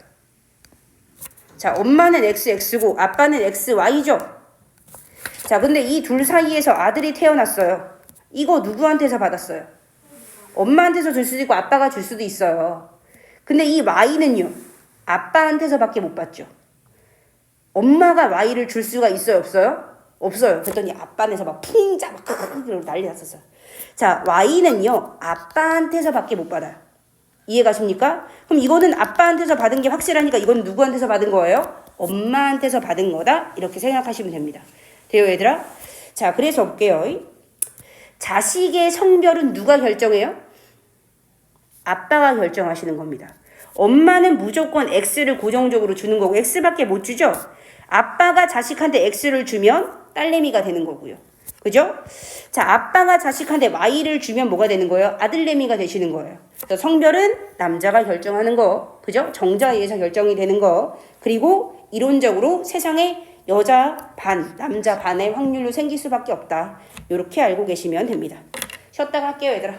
자, 엄마는 XX고 아빠는 XY죠. 자, 근데 이 둘 사이에서 아들이 태어났어요. 이거 누구한테서 받았어요? 엄마한테서 줄 수도 있고 아빠가 줄 수도 있어요. 근데 이 Y는요, 아빠한테서밖에 못 받죠. 엄마가 Y를 줄 수가 있어요, 없어요? 없어요. 그랬더니 아빠한테서 막 풍자 막 난리 났었어요. 자, Y는요, 아빠한테서밖에 못 받아요. 이해 가십니까? 그럼 이거는 아빠한테서 받은 게 확실하니까 이건 누구한테서 받은 거예요? 엄마한테서 받은 거다. 이렇게 생각하시면 됩니다. 돼요, 얘들아? 자, 그래서 볼게요. 자식의 성별은 누가 결정해요? 아빠가 결정하시는 겁니다. 엄마는 무조건 X를 고정적으로 주는 거고 X밖에 못 주죠? 아빠가 자식한테 X를 주면 딸내미가 되는 거고요. 그죠? 자, 아빠가 자식한테 Y를 주면 뭐가 되는 거예요? 아들내미가 되시는 거예요. 그래서 성별은 남자가 결정하는 거, 그죠? 정자에 의해서 결정이 되는 거, 그리고 이론적으로 세상에 여자 반, 남자 반의 확률로 생길 수밖에 없다. 이렇게 알고 계시면 됩니다. 쉬었다가 할게요, 얘들아.